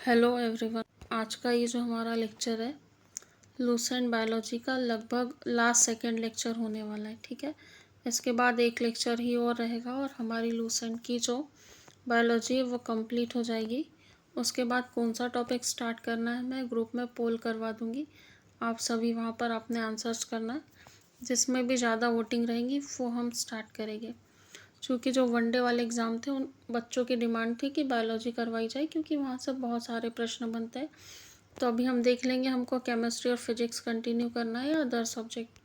Hello everyone. आज का ये जो हमारा लेक्चर है लूसेंट बायोलॉजी का लगभग लास्ट सेकंड लेक्चर होने वाला है। ठीक है, इसके बाद एक लेक्चर ही और रहेगा और हमारी लूसेंट की जो बायोलॉजी है वो कंप्लीट हो जाएगी। उसके बाद कौन सा टॉपिक स्टार्ट करना है मैं ग्रुप में पोल करवा दूँगी। आप सभी वहाँ पर अपने आंसर्स करना है, जिसमें भी ज़्यादा वोटिंग रहेंगी वो हम स्टार्ट करेंगे। चूँकि जो वनडे वाले एग्ज़ाम थे उन बच्चों की डिमांड थी कि बायोलॉजी करवाई जाए, क्योंकि वहाँ से बहुत सारे प्रश्न बनते हैं। तो अभी हम देख लेंगे हमको केमिस्ट्री और फिजिक्स कंटिन्यू करना है या अदर सब्जेक्ट,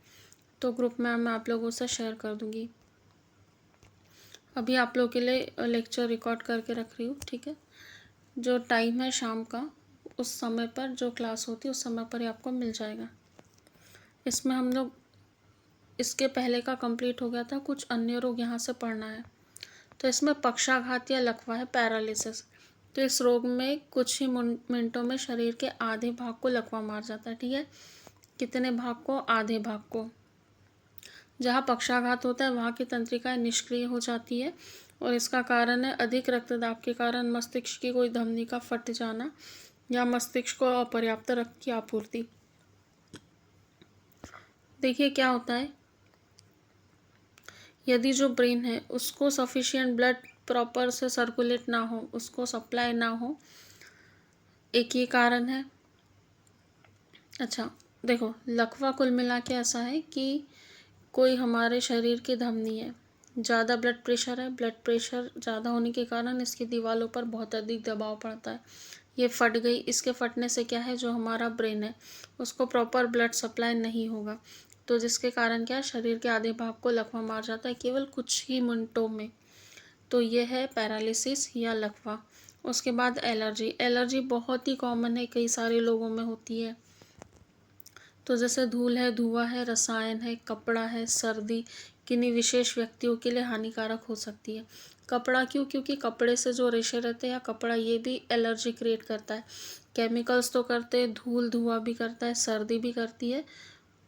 तो ग्रुप में मैं आप लोगों से शेयर कर दूँगी। अभी आप लोगों के लिए लेक्चर रिकॉर्ड करके रख रही हूँ। ठीक है, जो टाइम है शाम का, उस समय पर जो क्लास होती है उस समय पर ही आपको मिल जाएगा। इसमें हम लोग इसके पहले का कंप्लीट हो गया था, कुछ अन्य रोग यहाँ से पढ़ना है। तो इसमें पक्षाघात या लकवा है, पैरालिसिस। तो इस रोग में कुछ ही मिनटों में शरीर के आधे भाग को लकवा मार जाता है। ठीक है, कितने भाग को? आधे भाग को। जहाँ पक्षाघात होता है वहाँ की तंत्रिकाएं निष्क्रिय हो जाती है और इसका कारण है अधिक रक्तदाब के कारण मस्तिष्क की कोई धमनी का फट जाना या मस्तिष्क को अपर्याप्त रक्त की आपूर्ति। देखिए क्या होता है, यदि जो ब्रेन है उसको सफिशिएंट ब्लड प्रॉपर से सर्कुलेट ना हो, उसको सप्लाई ना हो, एक ये कारण है। अच्छा देखो, लकवा कुल मिला के ऐसा है कि कोई हमारे शरीर की धमनी है, ज़्यादा ब्लड प्रेशर है, ब्लड प्रेशर ज़्यादा होने के कारण इसकी दीवारों पर बहुत अधिक दबाव पड़ता है, ये फट गई। इसके फटने से क्या है, जो हमारा ब्रेन है उसको प्रॉपर ब्लड सप्लाई नहीं होगा, तो जिसके कारण क्या है, शरीर के आधे भाग को लकवा मार जाता है केवल कुछ ही मिनटों में। तो ये है पैरालिसिस या लकवा। उसके बाद एलर्जी। एलर्जी बहुत ही कॉमन है, कई सारे लोगों में होती है। तो जैसे धूल है, धुआं है, रसायन है, कपड़ा है, सर्दी किन्हीं विशेष व्यक्तियों के लिए हानिकारक हो सकती है। कपड़ा क्यों? क्योंकि कपड़े से जो रेशे रहते हैं या कपड़ा, ये भी एलर्जी क्रिएट करता है। केमिकल्स तो करते हैं, धूल धुआं भी करता है, सर्दी भी करती है।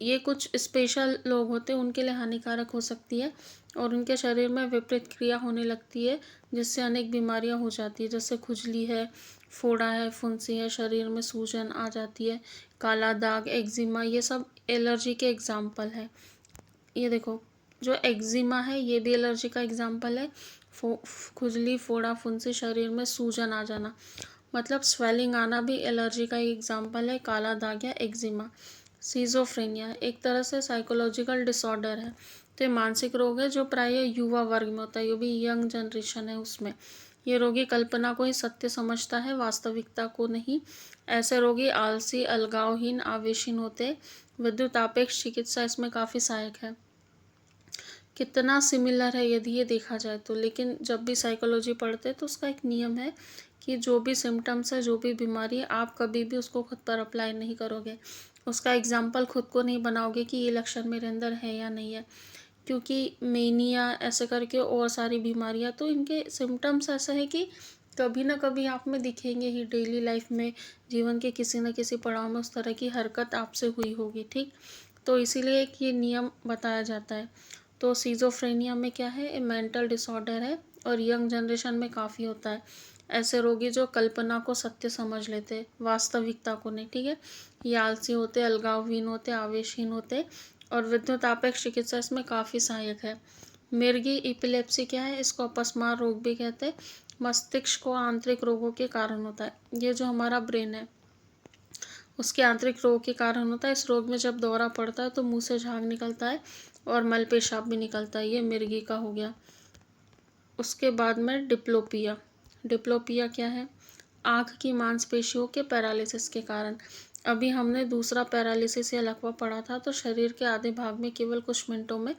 ये कुछ स्पेशल लोग होते हैं उनके लिए हानिकारक हो सकती है और उनके शरीर में विपरीत क्रिया होने लगती है, जिससे अनेक बीमारियां हो जाती है, जैसे खुजली है, फोड़ा है, फुंसी है, शरीर में सूजन आ जाती है, काला दाग, एक्जिमा, ये सब एलर्जी के एग्जाम्पल है। ये देखो, जो एक्जिमा है ये भी एलर्जी का एग्जाम्पल है। खुजली, फोड़ा, फुंसी, शरीर में सूजन आ जाना, मतलब स्वेलिंग आना भी एलर्जी का एग्जाम्पल है, काला दाग या एक्जिमा। सीजोफ्रेनिया एक तरह से साइकोलॉजिकल डिसऑर्डर है, तो ये मानसिक रोग है जो प्रायः युवा वर्ग में होता है, ये भी यंग जनरेशन है उसमें। ये रोगी कल्पना को ही सत्य समझता है, वास्तविकता को नहीं। ऐसे रोगी आलसी, अलगावहीन, आवेशीन होते। विद्युत आपेक्ष चिकित्सा इसमें काफ़ी सहायक है। कितना सिमिलर है यदि ये देखा जाए तो, लेकिन जब भी साइकोलॉजी पढ़ते हैं तो उसका एक नियम है कि जो भी सिम्टम्स है, जो भी बीमारी है, आप कभी भी उसको खुद पर अप्लाई नहीं करोगे, उसका एग्जाम्पल खुद को नहीं बनाओगे कि ये लक्षण मेरे अंदर है या नहीं है। क्योंकि मेनिया ऐसे करके और सारी बीमारियां, तो इनके सिम्टम्स ऐसा है कि कभी ना कभी आप में दिखेंगे ही, डेली लाइफ में, जीवन के किसी न किसी पड़ाव में उस तरह की हरकत आपसे हुई होगी। ठीक, तो इसीलिए एक ये नियम बताया जाता है। तो सीजोफ्रेनिया में क्या है, ये मेंटल डिसऑर्डर है और यंग जनरेशन में काफ़ी होता है। ऐसे रोगी जो कल्पना को सत्य समझ लेते, वास्तविकता को नहीं। ठीक है, ये आलसी होते, अलगावहीन होते, आवेशहीन होते और विद्युत आपेक्ष चिकित्सा इसमें काफ़ी सहायक है। मिर्गी इपिलेप्सी क्या है, इसको अपस्मार रोग भी कहते हैं। मस्तिष्क को आंतरिक रोगों के कारण होता है, ये जो हमारा ब्रेन है उसके आंतरिक रोग के कारण होता है। इस रोग में जब दौरा पड़ता है तो मुंह से झाग निकलता है और मल पेशाब भी निकलता है, ये मिर्गी का हो गया। उसके बाद में डिप्लोपिया। डिप्लोपिया क्या है, आँख की मांसपेशियों के पैरालिसिस के कारण। अभी हमने दूसरा पैरालिसिस या लकवा पढ़ा था, तो शरीर के आधे भाग में केवल कुछ मिनटों में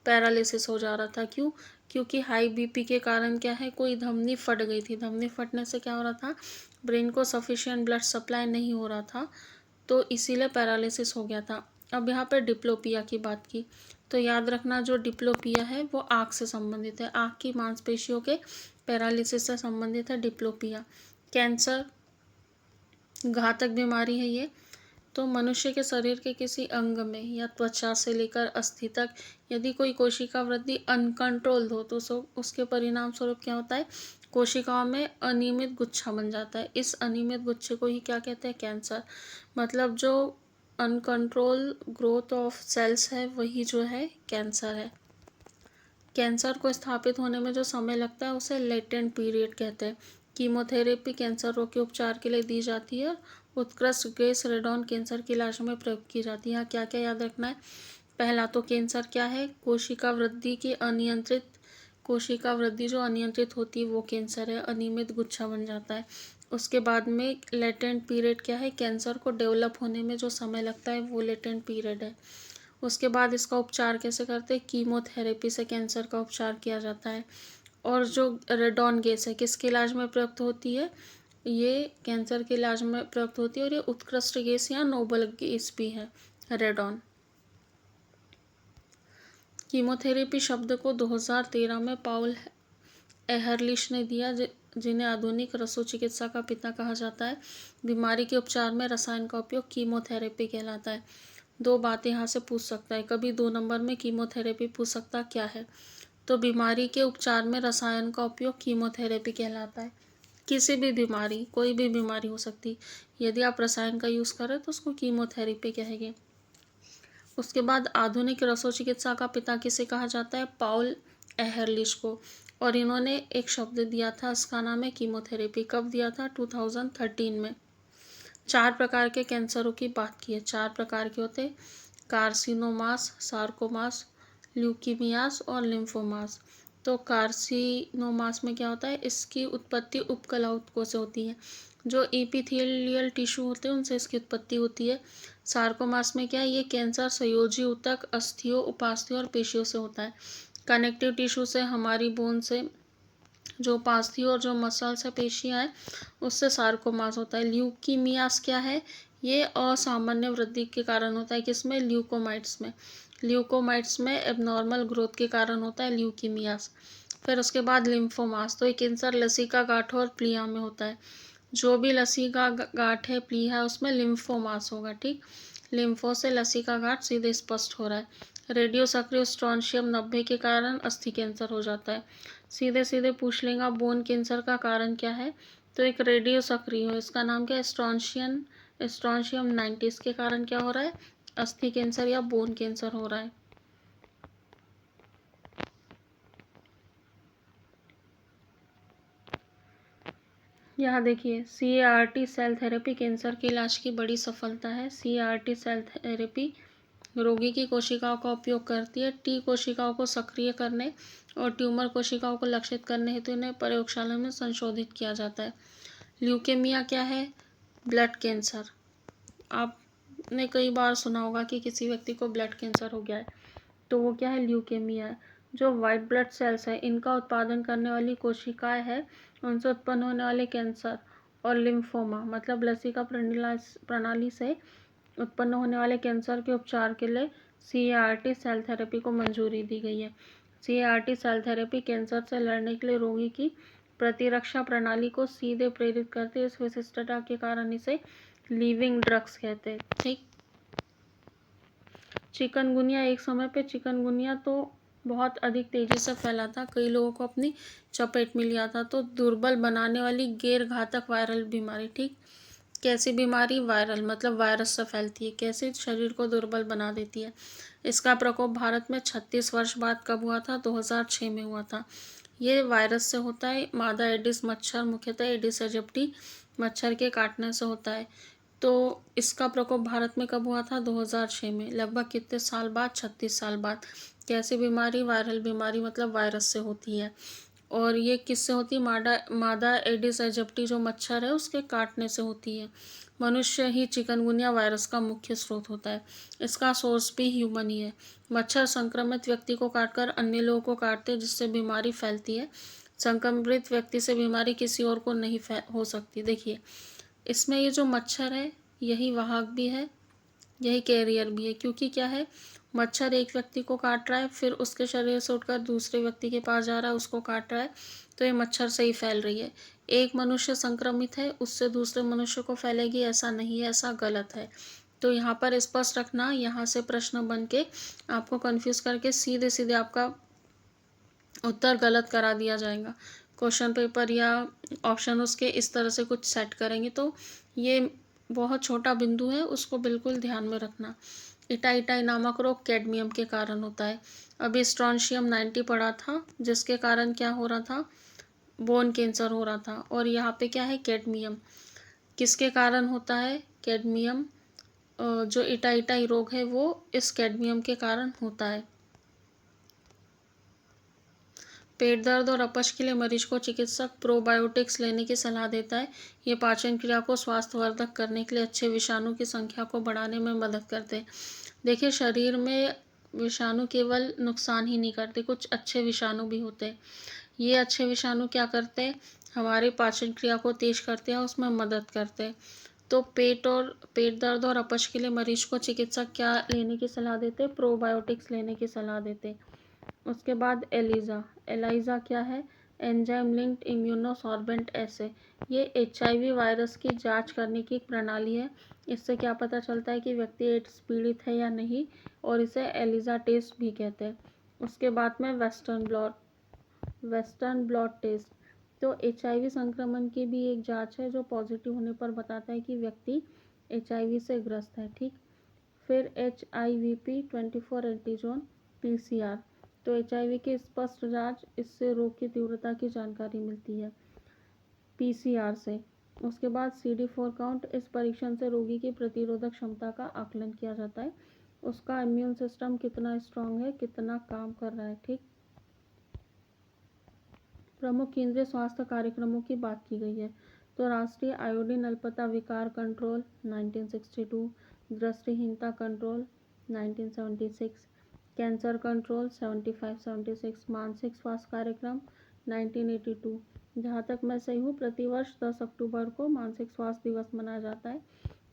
पैरालिसिस हो जा रहा था। क्यों? क्योंकि हाई बीपी के कारण क्या है, कोई धमनी फट गई थी। धमनी फटने से क्या हो रहा था, ब्रेन को सफिशिएंट ब्लड सप्लाई नहीं हो रहा था, तो इसीलिए पैरालिसिस हो गया था। अब यहाँ पे डिप्लोपिया की बात की, तो याद रखना जो डिप्लोपिया है वो आँख से संबंधित है, आँख की मांसपेशियों के पैरालिसिस से संबंधित है डिप्लोपिया। कैंसर घातक बीमारी है ये। तो मनुष्य के शरीर के किसी अंग में या त्वचा से लेकर अस्थि तक यदि कोई कोशिका वृद्धि अनकंट्रोल्ड हो तो उसके परिणाम स्वरूप क्या होता है, कोशिकाओं में अनियमित गुच्छा बन जाता है। इस अनियमित गुच्छे को ही क्या कहते हैं? कैंसर। मतलब जो अनकंट्रोल ग्रोथ ऑफ सेल्स है वही जो है कैंसर है। कैंसर को स्थापित होने में जो समय लगता है उसे लेटेंट पीरियड कहते हैं। कीमोथेरेपी कैंसर रोग के उपचार के लिए दी जाती है। उत्कृष्ट गैस रेडॉन कैंसर के इलाज में प्रयोग की जाती है। यहाँ क्या क्या याद रखना है? पहला तो कैंसर क्या है? कोशिका वृद्धि की अनियंत्रित, कोशिका वृद्धि जो अनियंत्रित होती है वो कैंसर है, अनियमित गुच्छा बन जाता है। उसके बाद में लेटेंट पीरियड क्या है? कैंसर को डेवलप होने में जो समय लगता है वो लेटेंट पीरियड है। उसके बाद इसका उपचार कैसे करते हैं? कीमोथेरेपी से कैंसर का उपचार किया जाता है। और जो रेडॉन गैस है किसके इलाज में प्रयुक्त होती है? ये कैंसर के इलाज में प्रयुक्त होती है और ये उत्कृष्ट गैस या नोबल गैस भी है रेडॉन। कीमोथेरेपी शब्द को 2013 में पाउल एहरलिश ने दिया, जिन्हें आधुनिक रसो चिकित्सा का पिता कहा जाता है। बीमारी के उपचार में रसायन का उपयोग कीमोथेरेपी कहलाता है। दो बातें यहाँ से पूछ सकता है, कभी 2 नंबर में कीमोथेरेपी पूछ सकता क्या है? तो बीमारी के उपचार में रसायन का उपयोग कीमोथेरेपी कहलाता है। किसी भी बीमारी, कोई भी बीमारी हो सकती, यदि आप रसायन का यूज़ करें तो उसको कीमोथेरेपी कहेंगे। उसके बाद आधुनिक रसो चिकित्सा का पिता किसे कहा जाता है? पाउल एहरलिश को। और इन्होंने एक शब्द दिया था, इसका नाम है कीमोथेरेपी। कब दिया था? 2013 में। 4 प्रकार के कैंसरों की बात की है। 4 प्रकार के होते हैं, कार्सिनोमास, सार्कोमास, ल्यूकीमियास और लिम्फोमास। तो कार्सिनोमास में क्या होता है? इसकी उत्पत्ति उपकला ऊतकों से होती है। जो एपिथेलियल टिश्यू होते हैं उनसे इसकी उत्पत्ति होती है। सार्कोमास में क्या है? ये कैंसर संयोजी ऊतक, अस्थियों, उपास्थि और पेशियों से होता है। कनेक्टिव टिश्यू से, हमारी बोन से, जो उपास्थि और जो मसल्स है, पेशियाँ हैं, उससे सार्कोमास होता है। ल्यूकीमियास क्या है? ये असामान्य वृद्धि के कारण होता है। किसमें? ल्यूकोमाइट्स में। ल्यूकोमाइट्स में एबनॉर्मल ग्रोथ के कारण होता है ल्यूकीमियास। फिर उसके बाद लिम्फोमास, तो ये कैंसर लसीका गांठों और प्लीहा में होता है। जो भी लसीका गांठ है, प्लीहा है, उसमें लिम्फोमास होगा। ठीक, लिम्फो से लसीका गांठ सीधे स्पष्ट हो रहा है। रेडियो सक्रिय स्ट्रोंशियम 90 के कारण अस्थि कैंसर हो जाता है। सीधे सीधे पूछ लेंगे बोन कैंसर का कारण क्या है? तो एक रेडियो सक्रिय हो, इसका नाम क्या है? स्ट्रोंशियम 90, इसके कारण क्या हो रहा है? अस्थि कैंसर या बोन कैंसर हो रहा है। यहाँ देखिए, CAR-T सेल थेरेपी कैंसर के इलाज की बड़ी सफलता है। CAR-T सेल थेरेपी रोगी की कोशिकाओं का उपयोग करती है टी कोशिकाओं को सक्रिय करने और ट्यूमर कोशिकाओं को लक्षित करने हेतु इन्हें प्रयोगशाला में संशोधित किया जाता है। ल्यूकेमिया क्या है? Blood cancer. आपने कई बार सुना होगा कि किसी व्यक्ति को ब्लड कैंसर हो गया है, तो वो क्या है? ल्यूकेमिया है। जो वाइट ब्लड सेल्स है, इनका उत्पादन करने वाली कोशिकाएं हैं, उनसे उत्पन्न होने वाले कैंसर। और लिम्फोमा मतलब लसीका प्रणाली से उत्पन्न होने वाले कैंसर के उपचार के लिए CAR-T सेल थेरेपी को मंजूरी दी गई है। CAR-T सेल थेरेपी कैंसर से लड़ने के लिए रोगी की प्रतिरक्षा प्रणाली को सीधे प्रेरित करती है। इस विशिष्टता के कारण इसे लिविंग ड्रग्स कहते हैं। ठीक, चिकनगुनिया, एक समय पे चिकनगुनिया तो बहुत अधिक तेजी से फैला था, कई लोगों को अपनी चपेट में लिया था। तो दुर्बल बनाने वाली गैर घातक वायरल बीमारी। ठीक, कैसी बीमारी? वायरल, मतलब वायरस से फैलती है। कैसे? शरीर को दुर्बल बना देती है। इसका प्रकोप भारत में 36 वर्ष बाद कब हुआ था? 2006 में हुआ था। ये वायरस से होता है, मादा एडिस मच्छर, मुख्यतः एडिस एजिप्टी मच्छर के काटने से होता है। तो इसका प्रकोप भारत में कब हुआ था? 2006 में। लगभग कितने साल बाद? 36 साल बाद। कैसी बीमारी? वायरल बीमारी, मतलब वायरस से होती है। और ये किससे होती है? मादा एडिस एजिप्टी जो मच्छर है उसके काटने से होती है। मनुष्य ही चिकनगुनिया वायरस का मुख्य स्रोत होता है। इसका सोर्स भी ह्यूमन ही है। मच्छर संक्रमित व्यक्ति को काटकर अन्य लोगों को काटते हैं, जिससे बीमारी फैलती है। संक्रमित व्यक्ति से बीमारी किसी और को नहीं हो सकती। देखिए, इसमें ये जो मच्छर है यही वाहक भी है, यही कैरियर भी है। क्योंकि क्या है, मच्छर एक व्यक्ति को काट रहा है, फिर उसके शरीर से उठकर दूसरे व्यक्ति के पास जा रहा है, उसको काट रहा है, तो ये मच्छर से ही फैल रही है। एक मनुष्य संक्रमित है, उससे दूसरे मनुष्य को फैलेगी, ऐसा नहीं है, ऐसा गलत है। तो यहाँ पर स्पष्ट रखना, यहाँ से प्रश्न बन के आपको कंफ्यूज करके सीधे सीधे आपका उत्तर गलत करा दिया जाएगा। क्वेश्चन पेपर या ऑप्शन उसके इस तरह से कुछ सेट करेंगे। तो ये बहुत छोटा बिंदु है, उसको बिल्कुल ध्यान में रखना। इटाइटाई नामक रोग कैडमियम के कारण होता है। अभी स्ट्रॉन्शियम 90 पढ़ा था, जिसके कारण क्या हो रहा था, बोन कैंसर हो रहा था। और यहाँ पे क्या है, कैडमियम किसके कारण होता है, कैडमियम जो इटाइटाई रोग है वो इस कैडमियम के कारण होता है। पेट दर्द और अपच के लिए मरीज को चिकित्सक प्रोबायोटिक्स लेने की सलाह देता है। ये पाचन क्रिया को स्वास्थ्यवर्धक करने के लिए अच्छे विषाणु की संख्या को बढ़ाने में मदद करते हैं। देखिए, शरीर में विषाणु केवल नुकसान ही नहीं करते, कुछ अच्छे विषाणु भी होते हैं। ये अच्छे विषाणु क्या करते हैं, हमारे पाचन क्रिया को तेज करते हैं, उसमें मदद करते हैं। तो पेट दर्द और अपच के लिए मरीज को चिकित्सक क्या लेने की सलाह देते हैं, प्रोबायोटिक्स लेने की सलाह देते हैं। उसके बाद एलाइजा क्या है, एंजाइम लिंक्ड इम्यूनोसॉर्बेंट एसे। ये HIV वायरस की जांच करने की एक प्रणाली है। इससे क्या पता चलता है कि व्यक्ति एड्स पीड़ित है या नहीं, और इसे एलिजा टेस्ट भी कहते हैं। उसके बाद में वेस्टर्न ब्लॉट टेस्ट। तो HIV संक्रमण की भी एक जांच है जो पॉजिटिव होने पर बताता है कि व्यक्ति HIV से ग्रस्त है। ठीक, फिर HIV-24 एंटीजन PCR। तो HIV की स्पष्ट जांच, इससे रोग की तीव्रता की जानकारी मिलती है PCR से। उसके बाद CD4 काउंट, इस परीक्षण से रोगी की प्रतिरोधक क्षमता का आकलन किया जाता है, उसका इम्यून सिस्टम कितना स्ट्रांग है, कितना काम कर रहा है। ठीक, प्रमुख केंद्रीय स्वास्थ्य कार्यक्रमों की बात की गई है। तो राष्ट्रीय आयोडीन अल्पता विकार कंट्रोल 1962, दृष्टिहीनता कंट्रोल 1976, कैंसर कंट्रोल 75-76, मानसिक स्वास्थ्य कार्यक्रम 1982। जहाँ तक मैं सही हूँ, प्रतिवर्ष 10 अक्टूबर को मानसिक स्वास्थ्य दिवस मनाया जाता है।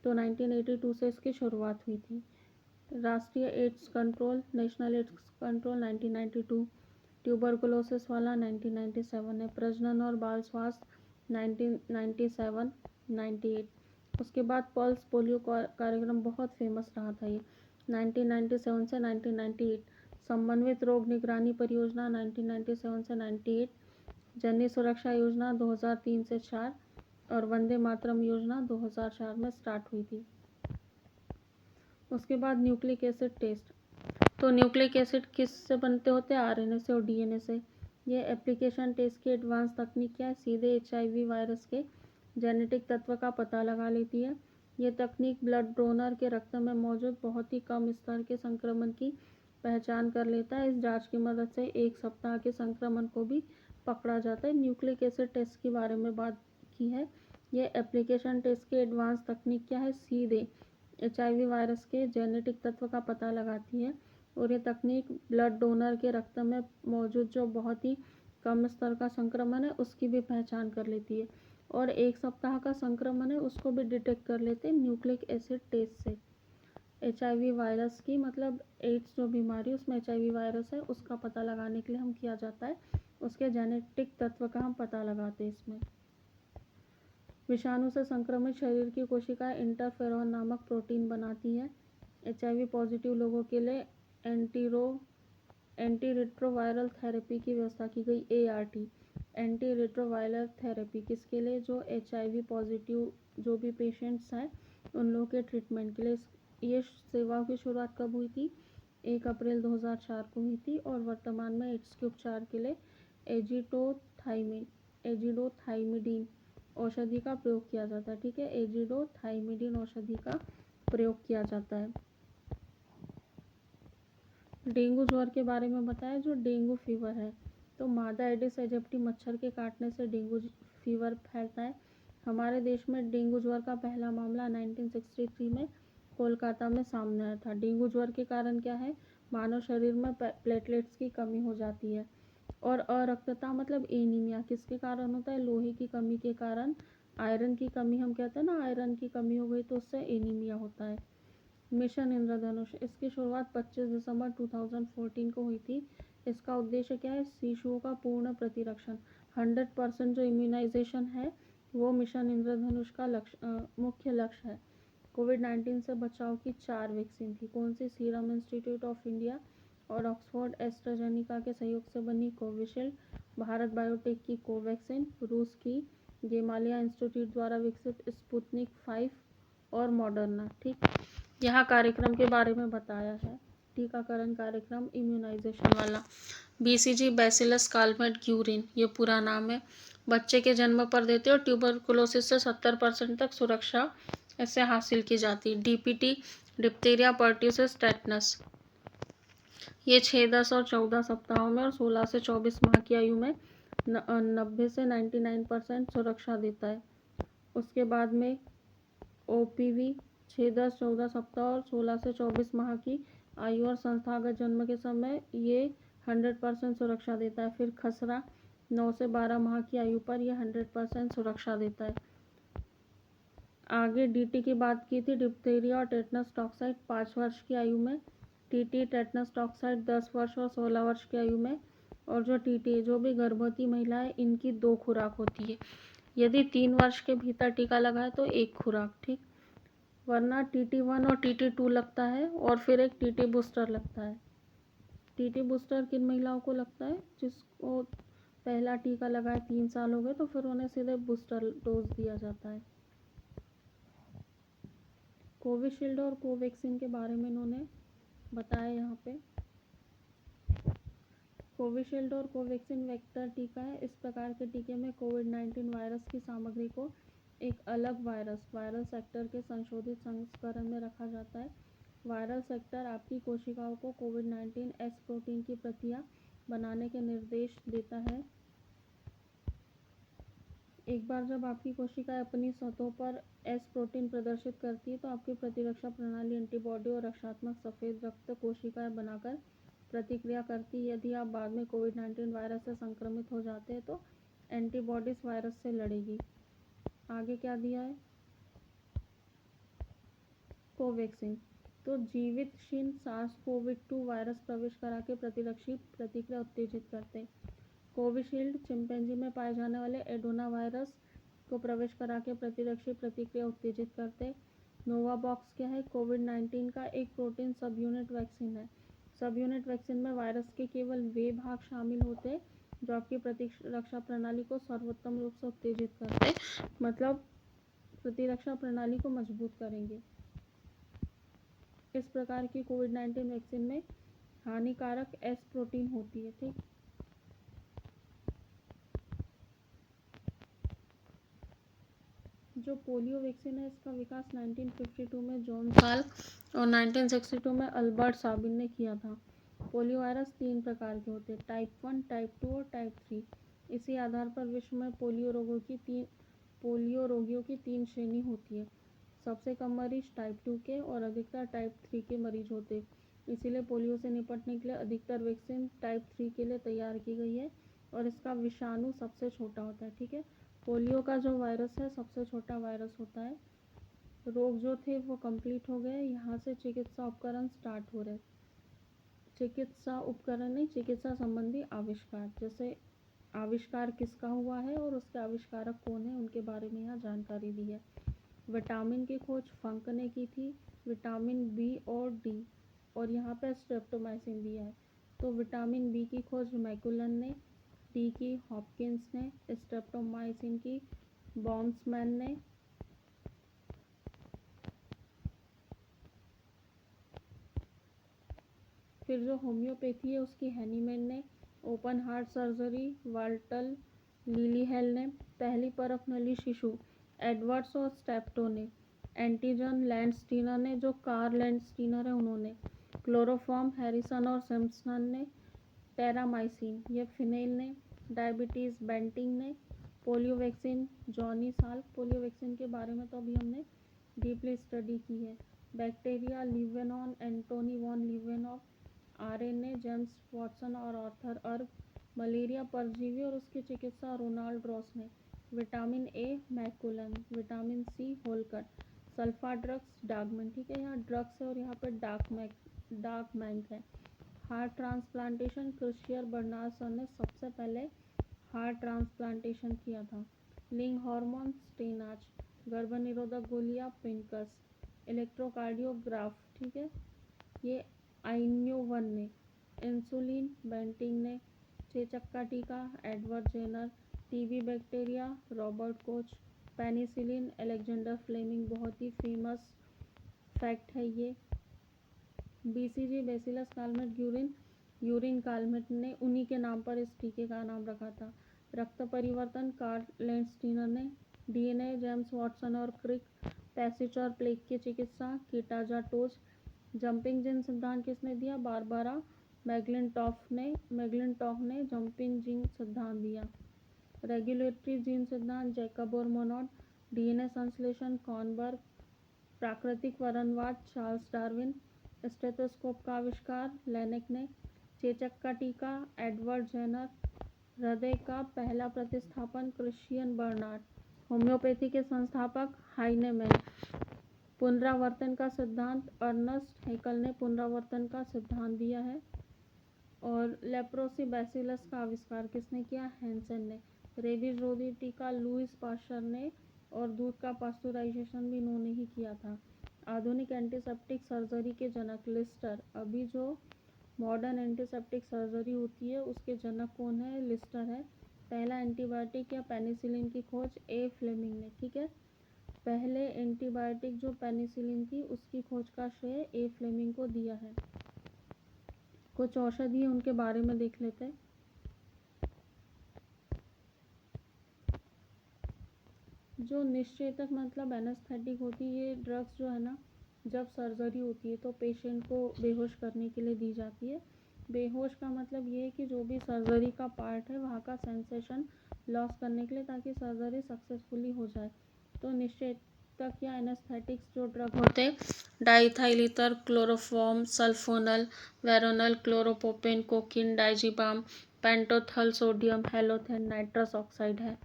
तो 1982 से इसकी शुरुआत हुई थी। राष्ट्रीय AIDS control, national AIDS control 1992, tuberculosis वाला 1997 है, प्रजनन और बाल स्वास्थ्य 1997, 98। उसके बाद पल्स पोलियो कार्यक्रम बहुत फेमस रहा था ये 1997 से 1998, समन्वित रोग निगरानी परियोजना 1997 से 98, जननी सुरक्षा योजना 2003 से 4 और वंदे मातरम योजना 2004 में स्टार्ट हुई थी। उसके बाद न्यूक्लिक एसिड टेस्ट। तो न्यूक्लिक एसिड किस से बनते होते हैं, RNA से और DNA से। ये एप्लीकेशन टेस्ट की एडवांस तकनीक क्या है, सीधे HIV वायरस के जेनेटिक तत्व का पता लगा लेती है। ये तकनीक ब्लड डोनर के रक्त में मौजूद बहुत ही कम स्तर के संक्रमण की पहचान कर लेता है। इस जांच की मदद से एक सप्ताह के संक्रमण को भी पकड़ा जाता है। न्यूक्लिक एसिड टेस्ट के बारे में बात की है। ये एप्लीकेशन टेस्ट की एडवांस तकनीक क्या है, सीधे HIV वायरस के जेनेटिक तत्व का पता लगाती है, और ये तकनीक ब्लड डोनर के रक्त में मौजूद जो बहुत ही कम स्तर का संक्रमण है उसकी भी पहचान कर लेती है, और एक सप्ताह का संक्रमण है उसको भी डिटेक्ट कर लेते हैं न्यूक्लिक एसिड टेस्ट से। HIV वायरस की मतलब एड्स जो बीमारी उसमें HIV वायरस है उसका पता लगाने के लिए हम किया जाता है, उसके जेनेटिक तत्व का हम पता लगाते हैं इसमें। विषाणु से संक्रमित शरीर की कोशिकाएं इंटरफेरॉन नामक प्रोटीन बनाती है। HIV पॉजिटिव लोगों के लिए एंटी रिट्रोवायरल थेरेपी की व्यवस्था की गई, ART एंटी रिट्रोवायरल थेरेपी किसके लिए, जो HIV पॉजिटिव जो भी पेशेंट्स हैं उन लोगों के ट्रीटमेंट के लिए। ये सेवाओं की शुरुआत कब हुई थी, 1 अप्रैल 2004 को हुई थी, और वर्तमान में एड्स के उपचार के लिए एजिडोथाइमिडीन औषधि का प्रयोग किया जाता है। ठीक है, एजिडोथाइमिडीन औषधि का प्रयोग किया जाता है। डेंगू ज्वर के बारे में बताया, जो डेंगू फीवर है, तो मादा एडिस एजिप्टी मच्छर के काटने से डेंगू फीवर फैलता है। हमारे देश में डेंगू ज्वर का पहला मामला 1963 में कोलकाता में सामने आया था। डेंगू ज्वर के कारण क्या है, मानव शरीर में प्लेटलेट्स की कमी हो जाती है, और अरक्तता मतलब एनीमिया किसके कारण होता है, लोहे की कमी के कारण। आयरन की कमी हम कहते हैं ना, आयरन की कमी हो गई तो उससे एनीमिया होता है। मिशन इंद्रधनुष, इसकी शुरुआत 25 दिसंबर 2014 को हुई थी। इसका उद्देश्य क्या है, शिशुओं का पूर्ण प्रतिरक्षण, 100% जो इम्यूनाइजेशन है वो मिशन इंद्रधनुष का मुख्य लक्ष्य है। कोविड-19 से बचाव की 4 वैक्सीन थी, कौन सी, सीरम इंस्टीट्यूट ऑफ इंडिया, और ऑक्सफोर्ड एस्ट्राजेनेका के सहयोग से बनी कोविशील्ड, भारत बायोटेक की कोवैक्सीन, रूस की गेमालिया इंस्टीट्यूट द्वारा विकसित स्पुतनिक 5 और मॉडर्ना। ठीक, यहाँ कार्यक्रम के बारे में बताया है। टीकाकरण कार्यक्रम इम्यूनाइजेशन वाला। BCG बैसिलस कालमेट-ग्यूरिन ये पूरा नाम है। बच्चे के जन्म पर देते और ट्यूबरकुलोसिस से 70% तक सुरक्षा इससे हासिल की जाती। DPT डिप्थीरिया, पर्ट्यूसिस, टेटनस ये 6, 10 और 14 सप्ताहों में और 16 से 24 माह की आयु में 90 से 99% सुरक्षा देता है। उसके बाद में OPV 6, 10, 14 सप्ताह और 16 से 24 माह की आयु और संस्थागत जन्म के समय ये 100% सुरक्षा देता है। फिर खसरा 9 से 12 माह की आयु पर यह 100% सुरक्षा देता है। आगे DT की बात की थी, डिप्थीरिया और टेटनस टॉक्साइड 5 वर्ष की आयु में, TT टेटनस टॉक्साइड 10 वर्ष और 16 वर्ष की आयु में। और जो TT जो भी गर्भवती महिला है इनकी 2 खुराक होती है। यदि 3 वर्ष के भीतर टीका लगा है तो 1 खुराक। ठीक, वरना TT1 और TT2 लगता है और फिर एक TT बूस्टर लगता है। TT बूस्टर किन महिलाओं को लगता है? जिसको पहला टीका लगाए 3 साल हो गए तो फिर उन्हें सीधे बूस्टर डोज दिया जाता है। कोविशील्ड और कोवैक्सीन के बारे में इन्होंने बताया यहाँ पे। कोविशील्ड और कोवैक्सीन वेक्टर टीका है। इस प्रकार के टीके में कोविड-19 वायरस की सामग्री को एक अलग वायरल सेक्टर के संशोधित संस्करण में रखा जाता है। वायरल सेक्टर आपकी कोशिकाओं को कोविड-19 एस प्रोटीन की प्रतियां बनाने के निर्देश देता है। एक बार जब आपकी कोशिकाएं अपनी सतहों पर एस प्रोटीन प्रदर्शित करती है तो आपकी प्रतिरक्षा प्रणाली एंटीबॉडी और रक्षात्मक सफेद रक्त कोशिकाएं बनाकर प्रतिक्रिया करती है। यदि आप बाद में कोविड-19 वायरस से संक्रमित हो जाते हैं तो एंटीबॉडीज वायरस से लड़ेगी। आगे क्या दिया है? कोवैक्सीन तो जीवित शीन SARS-CoV-2 वायरस प्रवेश करा के प्रतिरक्षी प्रतिक्रिया उत्तेजित करते हैं। कोविशील्ड चिंपैंजी में पाए जाने वाले एडोना वायरस को प्रवेश करा के प्रतिरक्षी प्रतिक्रिया उत्तेजित करते हैं। नोवावॉक्स क्या है? कोविड-19 का एक प्रोटीन सब यूनिट वैक्सीन है। सब यूनिट वैक्सीन में वायरस के केवल वे भाग शामिल होते हैं जो आपकी प्रतिरक्षा प्रणाली को सर्वोत्तम रूप से उत्तेजित करते हैं, मतलब प्रतिरक्षा प्रणाली को मजबूत करेंगे। इस प्रकार की कोविड-19 वैक्सीन में हानिकारक एस प्रोटीन होती है। ठीक, जो पोलियो वैक्सीन है इसका विकास 1952 में जॉन साल और 1962 में अल्बर्ट साबिन ने किया था। पोलियो वायरस 3 प्रकार के होते हैं, टाइप 1, टाइप 2 और टाइप 3। इसी आधार पर विश्व में पोलियो रोगियों की 3 श्रेणी होती है। सबसे कम मरीज टाइप 2 के और अधिकतर टाइप 3 के मरीज होते हैं। इसीलिए पोलियो से निपटने के लिए अधिकतर वैक्सीन टाइप 3 के लिए तैयार की गई है और इसका विषाणु सबसे छोटा होता है। ठीक है, पोलियो का जो वायरस है सबसे छोटा वायरस होता है। रोग जो थे वो कंप्लीट हो गए। यहाँ से चिकित्सा उपकरण स्टार्ट हो रहे। चिकित्सा उपकरण नहीं, चिकित्सा संबंधी आविष्कार, जैसे आविष्कार किसका हुआ है और उसके आविष्कारक कौन है उनके बारे में यहाँ जानकारी दी है। विटामिन की खोज फंक ने की थी, विटामिन बी और डी, और यहाँ पे स्ट्रेप्टोमाइसिन दिया है। तो विटामिन बी की खोज मैकुलन ने, डी की हॉपकिंस ने, स्ट्रेप्टोमाइसिन की बॉम्समैन ने। फिर जो होम्योपैथी है उसकी हैनीमैन ने, ओपन हार्ट सर्जरी वाल्टर लिलीहेल ने, पहली परख नली शिशु एडवर्ड्स और स्टेप्टो ने, एंटीजन लैंडस्टीनर ने, जो कार्ल लैंडस्टीनर है उन्होंने, क्लोरोफॉर्म हैरिसन और सिम्पसन ने, टेरामाइसिन ये फिनेल ने, डायबिटीज़ बेंटिंग ने, पोलियो वैक्सीन जॉनी साल। पोलियो वैक्सीन के बारे में तो अभी हमने डीपली स्टडी की है। Bacteria Leeuwenhoek, Antonie van Leeuwenhoek, RNA James Watson और आर्थर अर्ग, मलेरिया परजीवी और उसकी चिकित्सा रोनाल्ड रॉस ने, vitamin A McCollum, vitamin C होलकर, सल्फा ड्रग्स डार्गमैन। ठीक है, यहाँ ड्रग्स है और यहाँ पर डार्गमैन है। हार्ट ट्रांसप्लांटेशन क्रिश्चियर बर्नार्ड सर ने सबसे पहले हार्ट ट्रांसप्लांटेशन किया था। लिंग हार्मोन स्टेनाच, गर्भनिरोधक गोलियां पिनकस, इलेक्ट्रोकार्डियोग्राफ। ठीक है, ये आइन्योवन ने, इंसुलिन बेंटिंग ने, चेचक का टीका Edward Jenner, TB bacteria Robert Koch, penicillin Alexander Fleming. बहुत ही फेमस फैक्ट है ये। BCG bacillus Calmette Guerin Calmette ने उन्हीं के नाम पर इस टीके का नाम रखा था। रक्त परिवर्तन कार्ल लैंडस्टीनर ने, डीएनए जेम्स वाटसन और क्रिक, पैसिच और प्लेग की चिकित्सा कीटाजाटोज। जंपिंग जीन सिद्धांत किसने दिया? बारबरा मैगलिंटॉफ ने जंपिंग जीन सिद्धांत दिया। रेगुलेटरी जीन सिद्धांत जैकब और मोनोड। डीएनए संश्लेषण कॉर्नबर्ग, प्राकृतिक वर्णनवाद चार्ल्स डार्विन, स्टेथोस्कोप का आविष्कार लेनेक ने, चेचक का टीका एडवर्ड जेनर, हृदय का पहला प्रतिस्थापन क्रिश्चियन बर्नार्ड, होम्योपैथी के संस्थापक हाइनेमैन। पुनरावर्तन का सिद्धांत अर्नस्ट हैकल ने पुनरावर्तन का सिद्धांत दिया है। और लेप्रोसी बैसिलस का आविष्कार किसने किया? हैंसन ने। रेबीज रोधी टीका लुईस पाश्चर ने, और दूध का पास्चुराइजेशन भी इन्होंने ही किया था। आधुनिक एंटीसेप्टिक सर्जरी के जनक लिस्टर। अभी जो मॉडर्न एंटीसेप्टिक सर्जरी होती है उसके जनक कौन है? लिस्टर है। पहला एंटीबायोटिक या पेनिसिलिन की खोज ए फ्लेमिंग ने। ठीक है, पहले एंटीबायोटिक जो पेनिसिलिन थी उसकी खोज का श्रेय ए फ्लेमिंग को दिया है। कुछ औषधि उनके बारे में देख लेते हैं। जो निश्चेतक मतलब एनेस्थेटिक होती है, ये ड्रग्स जो है ना, जब सर्जरी होती है तो पेशेंट को बेहोश करने के लिए दी जाती है। बेहोश का मतलब ये है कि जो भी सर्जरी का पार्ट है वहाँ का सेंसेशन लॉस करने के लिए, ताकि सर्जरी सक्सेसफुली हो जाए। तो निश्चेतक या एनेस्थेटिक्स जो ड्रग होते हैं, डाइथाइल क्लोरोफॉर्म, सल्फोनल, वेरोनल, क्लोरोपोपेन, cocaine, diazepam, pentothal sodium, halothane, nitrous oxide है।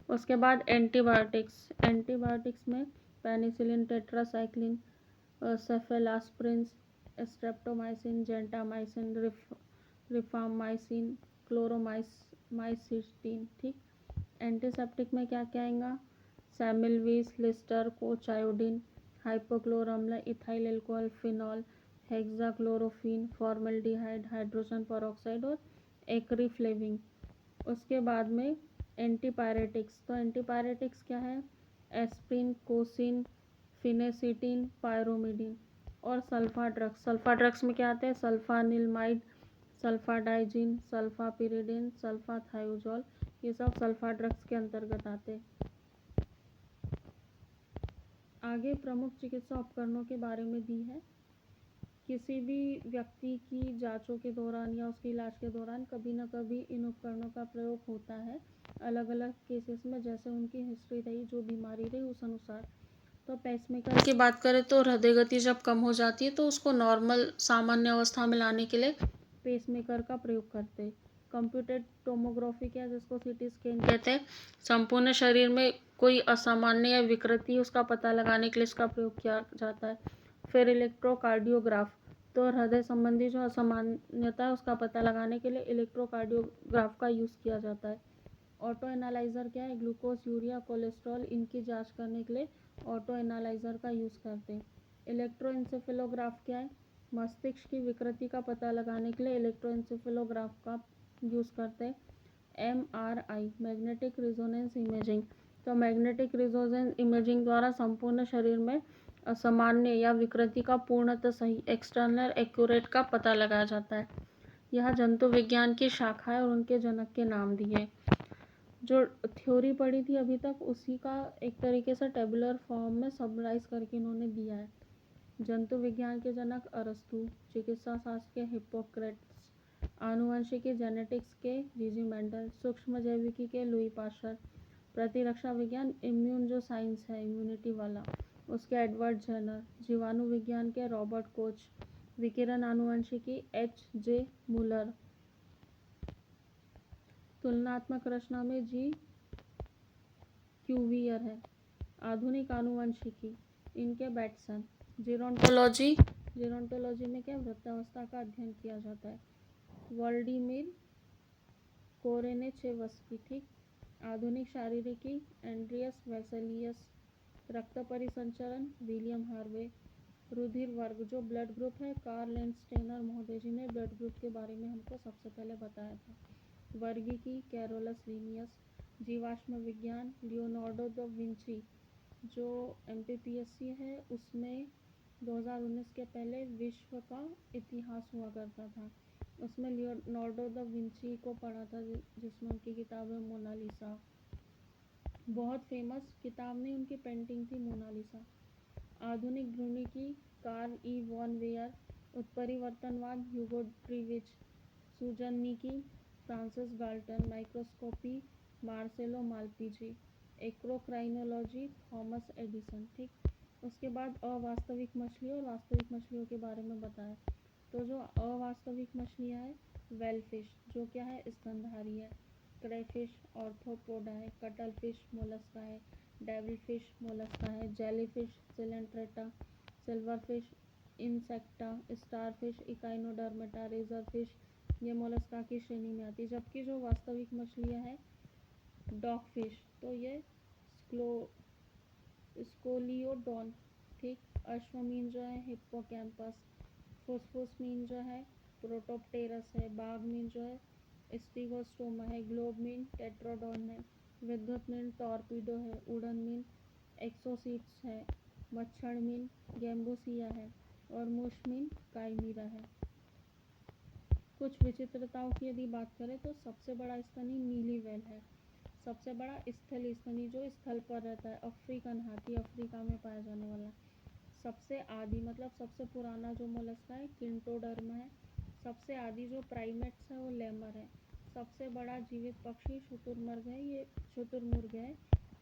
उसके बाद एंटीबायोटिक्स में penicillin, tetracycline, cephalosporin, streptomycin, gentamicin, rifamycin, क्लोरोमाइसिन। ठीक, एंटीसेप्टिक में क्या क्या आएगा? सैमिलविस, लिस्टर, कोचायोडिन, हाइपोक्लोर अम्ल, ethyl alcohol, phenol, hexachlorophene, formaldehyde, hydrogen peroxide और एक्रीफ्लेविंग। उसके बाद में एंटीपायरेटिक्स। तो एंटीपायरेटिक्स क्या है? एस्प्रिन, कोसिन, फिनेसिटिन, पायरोमिडिन। और सल्फा ड्रग्स में क्या आते हैं? Sulphanilamide, sulphadiazine, sulphapyridine, sulphathiazole. ये सब सल्फा ड्रग्स के अंतर्गत आते हैं। आगे प्रमुख चिकित्सा उपकरणों के बारे में दी है। किसी भी व्यक्ति की जांचों के दौरान या उसके इलाज के दौरान कभी न कभी इन उपकरणों का प्रयोग होता है, अलग अलग केसेस में, जैसे उनकी हिस्ट्री रही, जो बीमारी रही उस अनुसार। तो पेसमेकर की बात करें तो हृदय गति जब कम हो जाती है तो उसको नॉर्मल सामान्य अवस्था में लाने के लिए पेसमेकर का प्रयोग करते हैं। कंप्यूटेड टोमोग्राफी क्या, जिसको सीटी स्कैन कहते हैं, संपूर्ण शरीर में कोई असामान्य या विकृति उसका पता लगाने के लिए इसका प्रयोग किया जाता है। फिर इलेक्ट्रोकार्डियोग्राफ, तो हृदय संबंधी जो असामान्यता है उसका पता लगाने के लिए इलेक्ट्रोकार्डियोग्राफ का यूज़ किया जाता है। ऑटो एनालाइजर क्या है? ग्लूकोज, यूरिया, कोलेस्ट्रॉल, इनकी जांच करने के लिए ऑटो एनालाइजर का यूज़ करते हैं। इलेक्ट्रोएंसेफेलोग्राफ क्या है? मस्तिष्क की विकृति का पता लगाने के लिए इलेक्ट्रोएंसेफेलोग्राफ का यूज़ करते हैं। MRI, मैग्नेटिक रिजोनेंस इमेजिंग, तो मैग्नेटिक रिजोनेंस इमेजिंग द्वारा संपूर्ण शरीर में असामान्य या विकृति का पूर्णतः सही एक्सटर्नल एक्यूरेट का पता लगाया जाता है। यह जंतु विज्ञान की शाखा है और उनके जनक के नाम दिए। जो थ्योरी पढ़ी थी अभी तक, उसी का एक तरीके से टेबुलर फॉर्म में समराइज करके इन्होंने दिया है। जंतु विज्ञान के जनक अरस्तु, चिकित्सा शास्त्र के हिप्पोक्रेट्स, आनुवंशिकी जेनेटिक्स के जीजी मेंडल, सूक्ष्म जैविकी के लुई पाश्चर, प्रतिरक्षा विज्ञान इम्यून जो साइंस है इम्यूनिटी वाला, उसके एडवर्ड जेनर, जीवाणु विज्ञान के रॉबर्ट कोच, विकिरण आनुवंशिकी HJ मुलर, तुलनात्मक रचना में जी क्यूवियर है। आधुनिक आनुवंशिकी इनके बैटसन। जीरोंटोलॉजी में क्या, वृद्धावस्था का अध्ययन किया जाता है। व्लादिमीर कोरेनेचेवस्की। ठीक, आधुनिक शारीरिकी एंड्रियस वेसेलियस, रक्त परिसंचरण विलियम हार्वे, रुधिर वर्ग जो ब्लड ग्रुप है, कार्ल एंड स्टेनर महोदय जी ने ब्लड ग्रुप के बारे में हमको सबसे पहले बताया था। वर्गीकी कैरोलस लिनियस। जीवाश्म विज्ञान लियोनार्डो द विंची। जो MPPSC है उसमें 2019 के पहले विश्व का इतिहास हुआ करता था, उसमें लियोनार्डो द विंची को पढ़ा था, जिसमें उनकी किताब है मोनालिसा। बहुत फेमस किताब नहीं, उनकी पेंटिंग थी मोनालिसा। आधुनिक ध्रुवीकी कार्ल ई वॉन वेयर। उत्परिवर्तनवाद ह्यूगो ट्रीविच। सूजननीकी Francis Galton. Microscopy Marcello Malpighi. एक्रोक्राइनोलॉजी थॉमस एडिसन। ठीक, उसके बाद अवास्तविक मछली और वास्तविक मछलियों के बारे में बताया। तो जो अवास्तविक मछलियाँ हैं, वेलफिश जो क्या है, स्तनधारी है। क्रेफिश ऑर्थ्रोपोडा है। कटल फिश मोलस्का है। डेविल फिश मोलस्का है। Jellyfish coelenterata. Silverfish insecta. Starfish echinodermata. Razorfish ये मोलस्का की श्रेणी में आती है। जबकि जो वास्तविक मछलियाँ हैं, डॉगफिश तो ये स्कोलियोडॉन। ठीक, अश्वमीन जो है हिप्पोकैम्पस। फुसफुस मीन जो है प्रोटोप्टेरस है। बाघ मीन जो है स्टीगोस्टोमा है। ग्लोब मीन टेट्रोडॉन है। विद्युत मीन टॉर्पीडो है। उड़न मीन एक्सोसीट्स है। मच्छर मीन गैम्बोसिया है। और मुश मीन काइमीरा है। कुछ विचित्रताओं की यदि बात करें तो सबसे बड़ा स्तनी नीली व्हेल है। सबसे बड़ा स्थल स्तनी जो स्थल पर रहता है, अफ्रीकन हाथी, अफ्रीका में पाया जाने वाला। सबसे आदि मतलब सबसे पुराना जो मोलस्का है किंटोडर्मा है। सबसे आदि जो प्राइमेट्स है वो लेमर है। सबसे बड़ा जीवित पक्षी शुतुरमुर्ग है।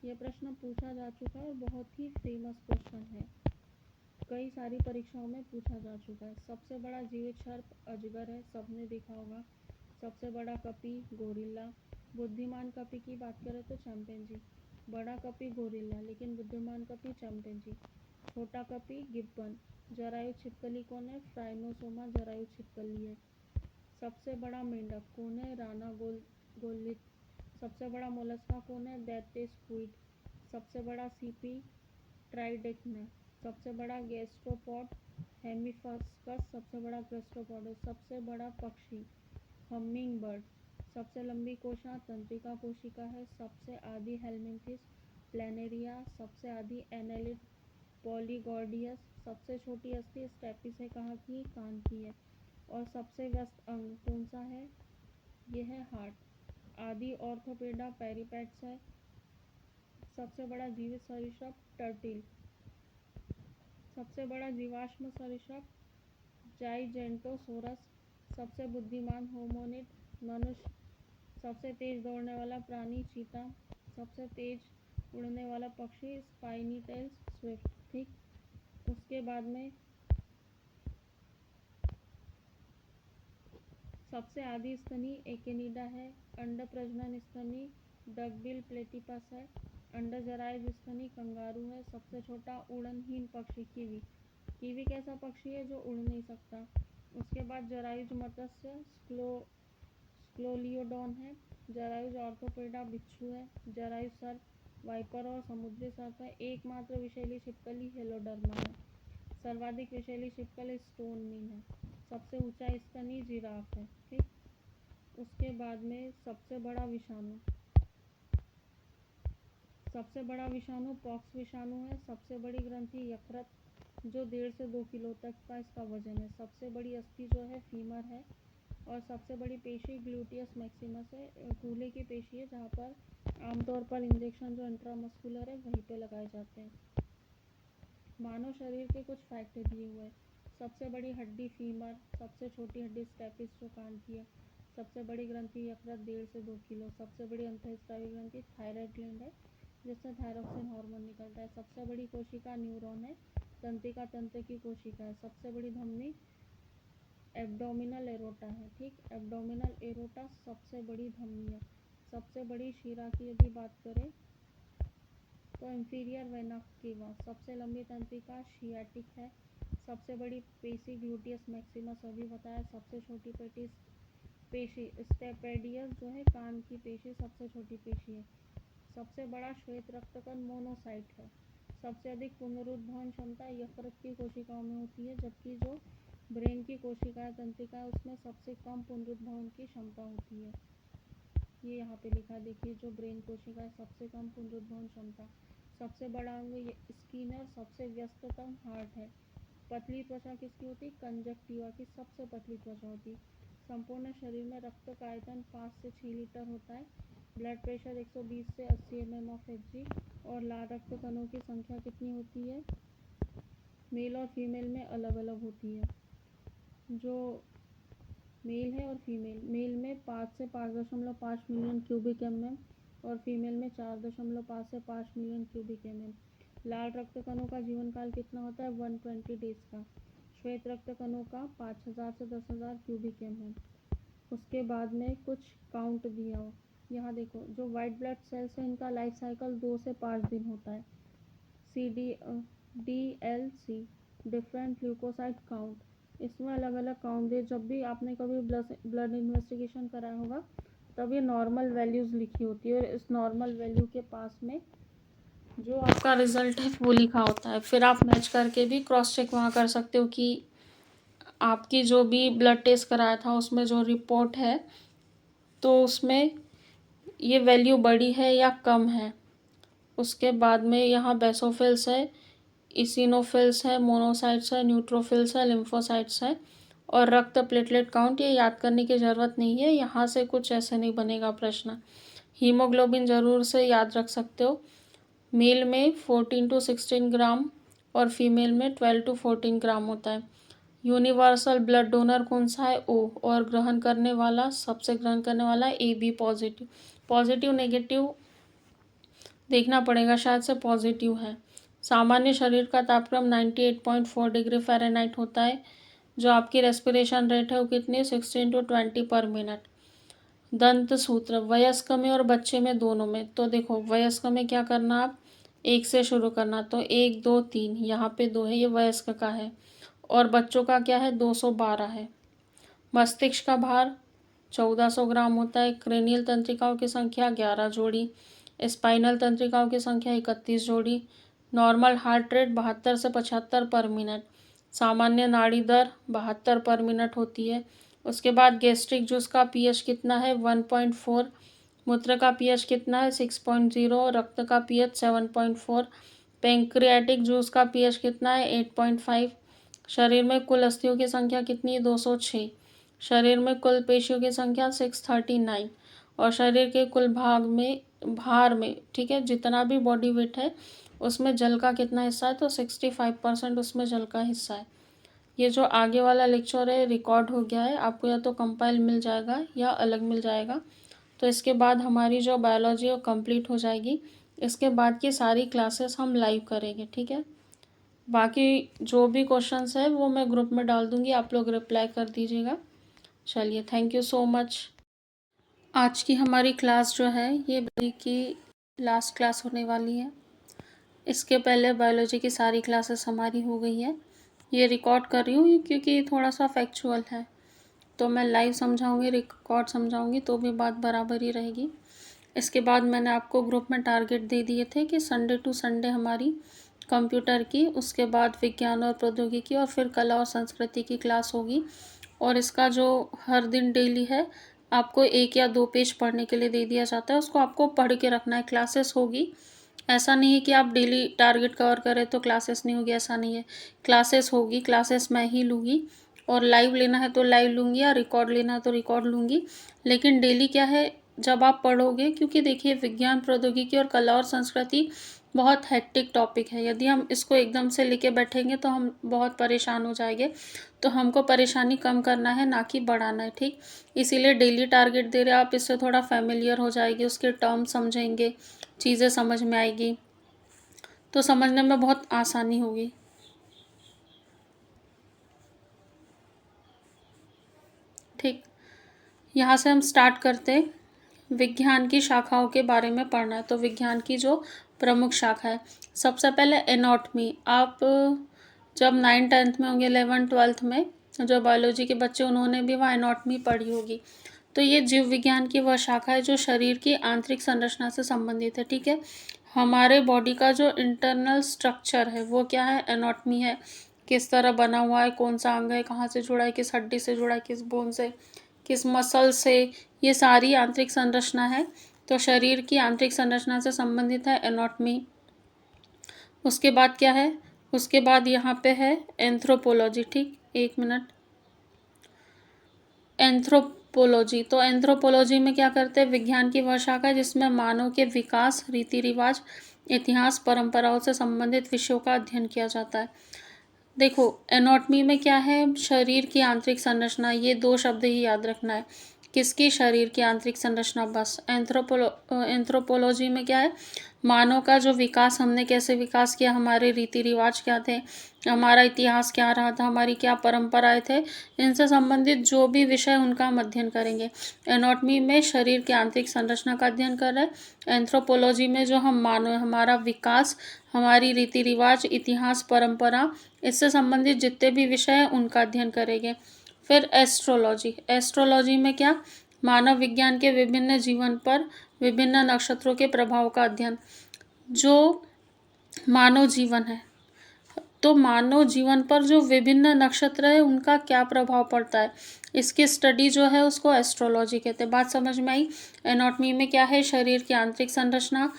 ये प्रश्न पूछा जा चुका है और बहुत ही फेमस क्वेश्चन है, कई सारी परीक्षाओं में पूछा जा चुका है। सबसे बड़ा जीवित सर्प अजगर है, सबने देखा होगा। सबसे बड़ा कपी गोरिल्ला। बुद्धिमान कपी की बात करें तो चैंपियंजी। बड़ा कपी गोरिल्ला, लेकिन बुद्धिमान कपी चैंपियंजी। छोटा कपी गिब्बन। जरायु छिपकली कौन है, फ्राइनोसोमा जरायु छिपकली है। सबसे बड़ा मेंढक कौन है, राना गोलित। सबसे बड़ा मोलस्का कौन है, दैत्य स्क्विड। सबसे बड़ा सीपी ट्राइडेक्ना। सबसे बड़ा गैस्ट्रोपॉड हेमिफस्कस। सबसे बड़ा गैस्ट्रोपॉड है। सबसे बड़ा पक्षी हमिंग बर्ड। सबसे लंबी कोशा तंत्रिका कोशिका है। सबसे आदि हेलमिंथिस प्लेनेरिया। सबसे आदि एनेलिड पॉलीगॉर्डियस। सबसे छोटी अस्थि स्टेपिस है, कहाँ की, कान की है। और सबसे व्यस्त अंग कौन सा है, यह है हार्ट। आदि ऑर्थोपेडा पेरिपेट्स है। सबसे बड़ा जीवित सरीसृप टर्टिल। सबसे बड़ा जीवाश्म सरीसृप जाइजेंटोसोरस। सबसे बुद्धिमान होमोनिड मनुष्य। सबसे तेज दौड़ने वाला प्राणी चीता। सबसे तेज उड़ने वाला पक्षी स्पाइनीटेल्स स्विफ्ट। ठीक, उसके बाद में सबसे आदि स्तनी एकेनिडा है। अंड प्रजनन स्तनी डकबिल प्लेटिपस है। अंडजरायुज स्तनी कंगारू है। सबसे छोटा उड़नहीन पक्षी कीवी। कीवी कैसा पक्षी है जो उड़ नहीं सकता। उसके बाद जरायुज मत्स्य स्क्लोलियोडॉन है। जरायुज ऑर्थोपेडा बिच्छू है। जरायुज सर्प वाइपर और समुद्री सर्प है। एकमात्र विषैली छिपकली हेलोडर्मा है। सर्वाधिक विषैली छिपकली स्टोन मीन है। सबसे ऊंचा स्तनी जिराफ है। ठीक, उसके बाद में सबसे बड़ा विषाणु पॉक्स विषाणु है। सबसे बड़ी ग्रंथि यकृत जो 1.5 से 2 किलो तक का इसका वजन है। सबसे बड़ी अस्थि जो है फीमर है। और सबसे बड़ी पेशी ग्लूटियस मैक्सिमस है, कूल्हे की पेशी है, जहाँ पर आमतौर पर इंजेक्शन जो इंट्रामस्कुलर है वहीं पे लगाए जाते हैं। मानव शरीर के कुछ फैक्ट दिए हुए हैं। सबसे बड़ी हड्डी फीमर। सबसे छोटी हड्डी स्टेपिस जो कान की है। सबसे बड़ी ग्रंथि यकृत 1.5 से 2 किलो। सबसे बड़ी अंतःस्रावी ग्रंथि थायराइड ग्लैंड है, जिससे थायरोक्सिन हार्मोन निकलता है। सबसे बड़ी कोशिका न्यूरॉन है, तंत्रिका तंत्र की कोशिका है। सबसे बड़ी धमनी एब्डोमिनल एरोटा है। ठीक, एब्डोमिनल एरोटा सबसे बड़ी धमनी है। सबसे बड़ी शिरा की यदि बात करें तो इंफीरियर वेना केवा। सबसे लंबी तंत्रिका शियाटिक है। सबसे बड़ी पेशी ग्लूटियस मैक्सिमस अभी बताया। सबसे छोटी पेशी स्टेपेडियस जो है कान की पेशी सबसे छोटी पेशी है। सबसे बड़ा श्वेत रक्तकण मोनोसाइट है। सबसे अधिक पुनरुद्धारण क्षमता यकृत की कोशिकाओं में होती है, जबकि जो ब्रेन की कोशिकाएं तंत्रिका है उसमें सबसे कम पुनरुद्धारण की क्षमता होती है। ये यहाँ पे लिखा देखिए, जो ब्रेन कोशिकाएं सबसे कम पुनरुद्धारण क्षमता। सबसे बड़ा अंग स्किन है और सबसे व्यस्ततम हार्ट है। पतली त्वचा किसकी होती है? कंजक्टिवा की सबसे पतली त्वचा होती। संपूर्ण शरीर में रक्त का आयतन 5 से 6 लीटर होता है। ब्लड प्रेशर 120 से 80 mm/Hg। और लाल रक्त कणों की संख्या कितनी होती है? मेल और फीमेल में अलग अलग होती है। जो मेल है और फीमेल, मेल में 5 से 5.5 मिलियन क्यूबिक mm और फीमेल में 4.5 से 5 मिलियन क्यूबिक mm। लाल रक्त कणों का जीवन काल कितना होता है? 120 डेज का। श्वेत रक्त कणों का 5000 से 10,000 क्यूबिक mm। उसके बाद में कुछ काउंट दिया हो, यहाँ देखो, जो वाइट ब्लड सेल्स है इनका लाइफ साइकिल 2 से 5 दिन होता है। DLC डिफरेंट ल्यूकोसाइट काउंट, इसमें अलग अलग काउंट दे। जब भी आपने कभी ब्लड इन्वेस्टिगेशन कराया होगा तब ये नॉर्मल वैल्यूज़ लिखी होती है और इस नॉर्मल वैल्यू के पास में जो आपका रिजल्ट है वो लिखा होता है। फिर आप मैच करके भी क्रॉस चेक वहाँ कर सकते हो कि आपकी जो भी ब्लड टेस्ट कराया था उसमें जो रिपोर्ट है तो उसमें ये वैल्यू बड़ी है या कम है। उसके बाद में यहाँ बेसोफिल्स है, इसिनोफिल्स है, मोनोसाइट्स है, न्यूट्रोफिल्स है, लिम्फोसाइट्स है और रक्त प्लेटलेट काउंट। ये याद करने की ज़रूरत नहीं है, यहाँ से कुछ ऐसे नहीं बनेगा प्रश्न। हीमोग्लोबिन ज़रूर से याद रख सकते हो। मेल में 14 to 16 ग्राम और फीमेल में 12 to 14 ग्राम होता है। यूनिवर्सल ब्लड डोनर कौन सा है? O। और ग्रहण करने वाला, सबसे ग्रहण करने वाला AB पॉजिटिव। पॉजिटिव नेगेटिव देखना पड़ेगा, शायद से पॉजिटिव है। सामान्य शरीर का तापक्रम 98.4 डिग्री फ़ारेनहाइट होता है। जो आपकी रेस्पिरेशन रेट है वो कितनी? 16 to 20 पर मिनट। दंत सूत्र वयस्क में और बच्चे में दोनों में। तो देखो, वयस्क में क्या करना, आप 1 से शुरू करना, तो 1 2 3, यहाँ पे 2 है, ये वयस्क का है। और बच्चों का क्या है? 212 है। मस्तिष्क का भार 1400 ग्राम होता है। क्रेनियल तंत्रिकाओं की संख्या 11 जोड़ी। स्पाइनल तंत्रिकाओं की संख्या 31 जोड़ी। नॉर्मल हार्ट रेट 72 से 75 पर मिनट। सामान्य नाड़ी दर 72 पर मिनट होती है। उसके बाद गैस्ट्रिक जूस का पीएच कितना है? 1.4। मूत्र का पीएच कितना है? 6.0। रक्त का पीएच 7.4। पैंक्रियाटिक जूस का पीएच कितना है? 8.5। शरीर में कुल अस्थियों की संख्या कितनी है? 206। शरीर में कुल पेशियों की संख्या 639। और शरीर के कुल भार में, ठीक है, जितना भी बॉडी वेट है उसमें जल का कितना हिस्सा है? तो 65% उसमें जल का हिस्सा है। ये जो आगे वाला लेक्चर है रिकॉर्ड हो गया है, आपको या तो कंपाइल मिल जाएगा या अलग मिल जाएगा। तो इसके बाद हमारी जो बायोलॉजी है वो कंप्लीट हो जाएगी। इसके बाद की सारी क्लासेस हम लाइव करेंगे, ठीक है। बाकी जो भी क्वेश्चंस है वो मैं ग्रुप में डाल दूँगी, आप लोग रिप्लाई कर दीजिएगा। चलिए, थैंक यू सो मच। आज की हमारी क्लास जो है ये बायोलॉजी की लास्ट क्लास होने वाली है। इसके पहले बायोलॉजी की सारी क्लासेस हमारी हो गई है। ये रिकॉर्ड कर रही हूँ क्योंकि थोड़ा सा फैक्चुअल है, तो मैं लाइव समझाऊँगी, रिकॉर्ड समझाऊँगी तो भी बात बराबर ही रहेगी। इसके बाद मैंने आपको ग्रुप में टारगेट दे दिए थे कि संडे टू संडे हमारी कंप्यूटर की, उसके बाद विज्ञान और प्रौद्योगिकी और फिर कला और संस्कृति की क्लास होगी। और इसका जो हर दिन डेली है आपको 1 या 2 पेज पढ़ने के लिए दे दिया जाता है, उसको आपको पढ़ के रखना है। क्लासेस होगी, ऐसा नहीं है कि आप डेली टारगेट कवर करें तो क्लासेस नहीं होगी, ऐसा नहीं है। क्लासेस होगी, क्लासेस मैं ही लूँगी और लाइव लेना है तो लाइव लूँगी या रिकॉर्ड लेना है तो रिकॉर्ड लूँगी। लेकिन डेली क्या है, जब आप पढ़ोगे, क्योंकि देखिए विज्ञान प्रौद्योगिकी और कला और संस्कृति बहुत हेक्टिक टॉपिक है। यदि हम इसको एकदम से लेके बैठेंगे तो हम बहुत परेशान हो जाएंगे। तो हमको परेशानी कम करना है, ना कि बढ़ाना है, ठीक। इसीलिए डेली टारगेट दे रहे हैं, आप इससे थोड़ा फैमिलियर हो जाएगी, उसके टर्म समझेंगे, चीज़ें समझ में आएगी तो समझने में बहुत आसानी होगी। ठीक, यहाँ से हम स्टार्ट करते हैं। विज्ञान की शाखाओं के बारे में पढ़ना है, तो विज्ञान की जो प्रमुख शाखा है, सबसे पहले एनाटॉमी। आप जब 9th 10th में होंगे, 11th 12th में जो बायोलॉजी के बच्चे, उन्होंने भी वहाँ एनाटॉमी पढ़ी होगी। तो ये जीव विज्ञान की वह शाखा है जो शरीर की आंतरिक संरचना से संबंधित है, ठीक है। हमारे बॉडी का जो इंटरनल स्ट्रक्चर है वो क्या है, एनाटॉमी है, किस तरह बना हुआ है, कौन सा अंग है, कहाँ से जुड़ा है, किस हड्डी से जुड़ा है, किस बोन से, किस मसल से, ये सारी आंतरिक संरचना है। तो शरीर की आंतरिक संरचना से संबंधित है एनाटॉमी। उसके बाद क्या है, उसके बाद यहाँ पे है एंथ्रोपोलॉजी, ठीक, एक मिनट। एंथ्रोपोलॉजी, तो एंथ्रोपोलॉजी में क्या करते हैं, विज्ञान की वह शाखा है जिसमें मानव के विकास, रीति रिवाज, इतिहास, परंपराओं से संबंधित विषयों का अध्ययन किया जाता है। देखो एनाटॉमी में क्या है, शरीर की आंतरिक संरचना, ये दो शब्द ही याद रखना है। किसकी, शरीर की आंतरिक संरचना, बस। एंथ्रोपोलॉजी में क्या है, मानव का जो विकास, हमने कैसे विकास किया, हमारे रीति रिवाज क्या थे, हमारा इतिहास क्या रहा था, हमारी क्या परंपराएं थे, इनसे संबंधित जो भी विषय उनका हम अध्ययन करेंगे। एनाटॉमी में शरीर की आंतरिक संरचना का अध्ययन कर रहे हैं। एंथ्रोपोलॉजी में जो हम मानव, हमारा विकास, हमारी रीति रिवाज, इतिहास, परंपरा, इससे संबंधित जितने भी विषय हैं उनका अध्ययन करेंगे। फिर एस्ट्रोलॉजी, एस्ट्रोलॉजी में क्या, मानव विज्ञान के विभिन्न जीवन पर विभिन्न नक्षत्रों के प्रभाव का अध्ययन। जो मानव जीवन है, तो मानव जीवन पर जो विभिन्न नक्षत्र है उनका क्या प्रभाव पड़ता है, इसकी स्टडी जो है उसको एस्ट्रोलॉजी कहते हैं। बात समझ में आई। एनाटॉमी में क्या है, शरीर की आंतरिक संरचना।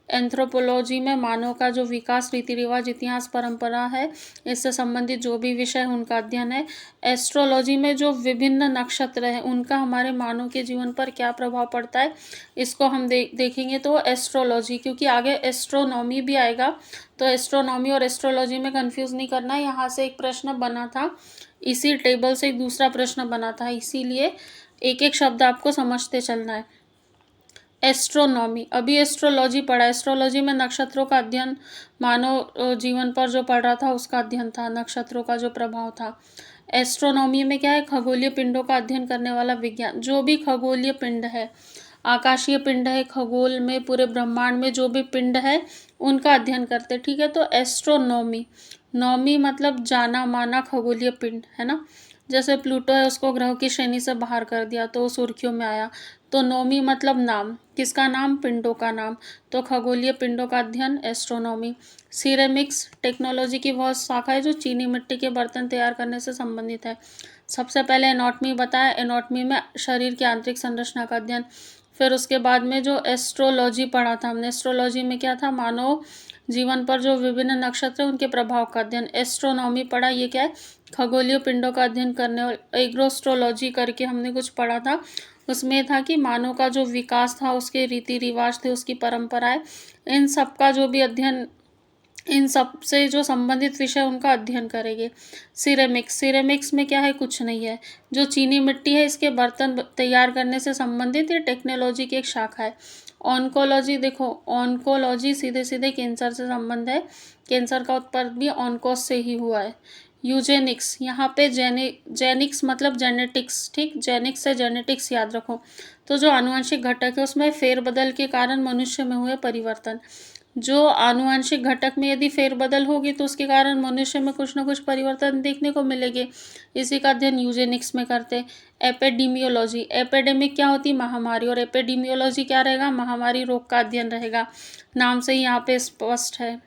एंथ्रोपोलॉजी में मानव का जो विकास, रीति रिवाज, इतिहास, परंपरा है, इससे संबंधित जो भी विषय है उनका अध्ययन है। एस्ट्रोलॉजी में जो विभिन्न नक्षत्र है उनका हमारे मानव के जीवन पर क्या प्रभाव पड़ता है, इसको हम देखेंगे। तो एस्ट्रोलॉजी, क्योंकि आगे एस्ट्रोनॉमी भी आएगा, तो एस्ट्रोनॉमी और एस्ट्रोलॉजी में कंफ्यूज नहीं करना है। यहाँ से एक प्रश्न बना था, इसी टेबल से एक दूसरा प्रश्न बना था, इसीलिए एक एक शब्द आपको समझते चलना है। एस्ट्रोनॉमी, अभी एस्ट्रोलॉजी पढ़ा, एस्ट्रोलॉजी में नक्षत्रों का अध्ययन, मानव जीवन पर जो पढ़ रहा था उसका अध्ययन था, नक्षत्रों का जो प्रभाव था। एस्ट्रोनॉमी में क्या है, खगोलीय पिंडों का अध्ययन करने वाला विज्ञान। जो भी खगोलीय पिंड है, आकाशीय पिंड है, खगोल में, पूरे ब्रह्मांड में जो भी पिंड है उनका अध्ययन करते, ठीक है। तो एस्ट्रोनॉमी, नॉमी मतलब जाना माना खगोलीय पिंड, है ना। जैसे प्लूटो है, उसको ग्रहों की श्रेणी से बाहर कर दिया तो सुर्खियों में आया, तो नोमी मतलब नाम, किसका नाम, पिंडों का नाम, तो खगोलीय पिंडों का अध्ययन एस्ट्रोनॉमी। सिरेमिक्स, टेक्नोलॉजी की वह शाखा है जो चीनी मिट्टी के बर्तन तैयार करने से संबंधित है। सबसे पहले एनाटॉमी बताया, एनाटॉमी में शरीर की आंतरिक संरचना का अध्ययन। फिर उसके बाद में जो एस्ट्रोलॉजी पढ़ा था हमने, एस्ट्रोलॉजी में क्या था, मानव जीवन पर जो विभिन्न नक्षत्र उनके प्रभाव का अध्ययन। एस्ट्रोनॉमी पढ़ा, ये क्या है, खगोलीय पिंडों का अध्ययन करने वाला। एग्रोस्ट्रोलॉजी करके हमने कुछ पढ़ा था, उसमें था कि मानव का जो विकास था, उसके रीति रिवाज थे, उसकी परंपराएं, इन सब का जो भी अध्ययन, इन सब से जो संबंधित विषय उनका अध्ययन करेंगे। सिरेमिक्स, सिरेमिक्स में क्या है, कुछ नहीं है, जो चीनी मिट्टी है इसके बर्तन तैयार करने से संबंधित ये टेक्नोलॉजी की एक शाखा है। ऑन्कोलॉजी, देखो ऑन्कोलॉजी सीधे सीधे कैंसर से संबंध है, कैंसर का उत्पत्ति भी ऑन्कोस से ही हुआ है। यूजेनिक्स, यहाँ पे जेनिक्स मतलब जेनेटिक्स, ठीक, जेनिक्स से जेनेटिक्स याद रखो। तो जो आनुवंशिक घटक है उसमें फेरबदल के कारण मनुष्य में हुए परिवर्तन। जो आनुवंशिक घटक में यदि फेरबदल होगी तो उसके कारण मनुष्य में कुछ ना कुछ परिवर्तन देखने को मिलेंगे, इसी का अध्ययन यूजेनिक्स में करते। एपिडेमियोलॉजी, एपिडेमिक क्या होती, महामारी, और एपिडेमियोलॉजी क्या रहेगा, महामारी रोग का अध्ययन रहेगा, नाम से ही यहाँ पे स्पष्ट है।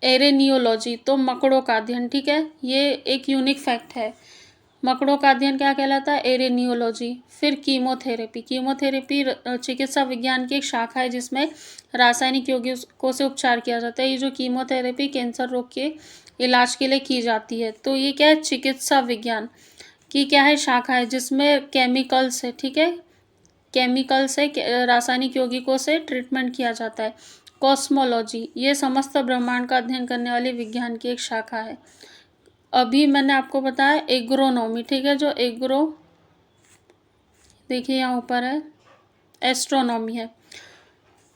एरेनियोलॉजी, तो मकड़ों का अध्ययन, ठीक है, ये एक यूनिक फैक्ट है, मकड़ों का अध्ययन क्या कहलाता है, एरेनियोलॉजी। फिर कीमोथेरेपी, कीमोथेरेपी चिकित्सा विज्ञान की एक शाखा है जिसमें रासायनिक यौगिकों से उपचार किया जाता है। ये जो कीमोथेरेपी कैंसर रोग के इलाज के लिए की जाती है, तो ये क्या है, चिकित्सा विज्ञान की क्या है, शाखा है जिसमें केमिकल्स है, ठीक है, केमिकल से, रासायनिक यौगिकों से ट्रीटमेंट किया जाता है। कॉस्मोलॉजी, ये समस्त ब्रह्मांड का अध्ययन करने वाली विज्ञान की एक शाखा है। अभी मैंने आपको बताया एग्रोनॉमी, ठीक है, जो एग्रो, देखिए यहाँ ऊपर है, एस्ट्रोनॉमी है।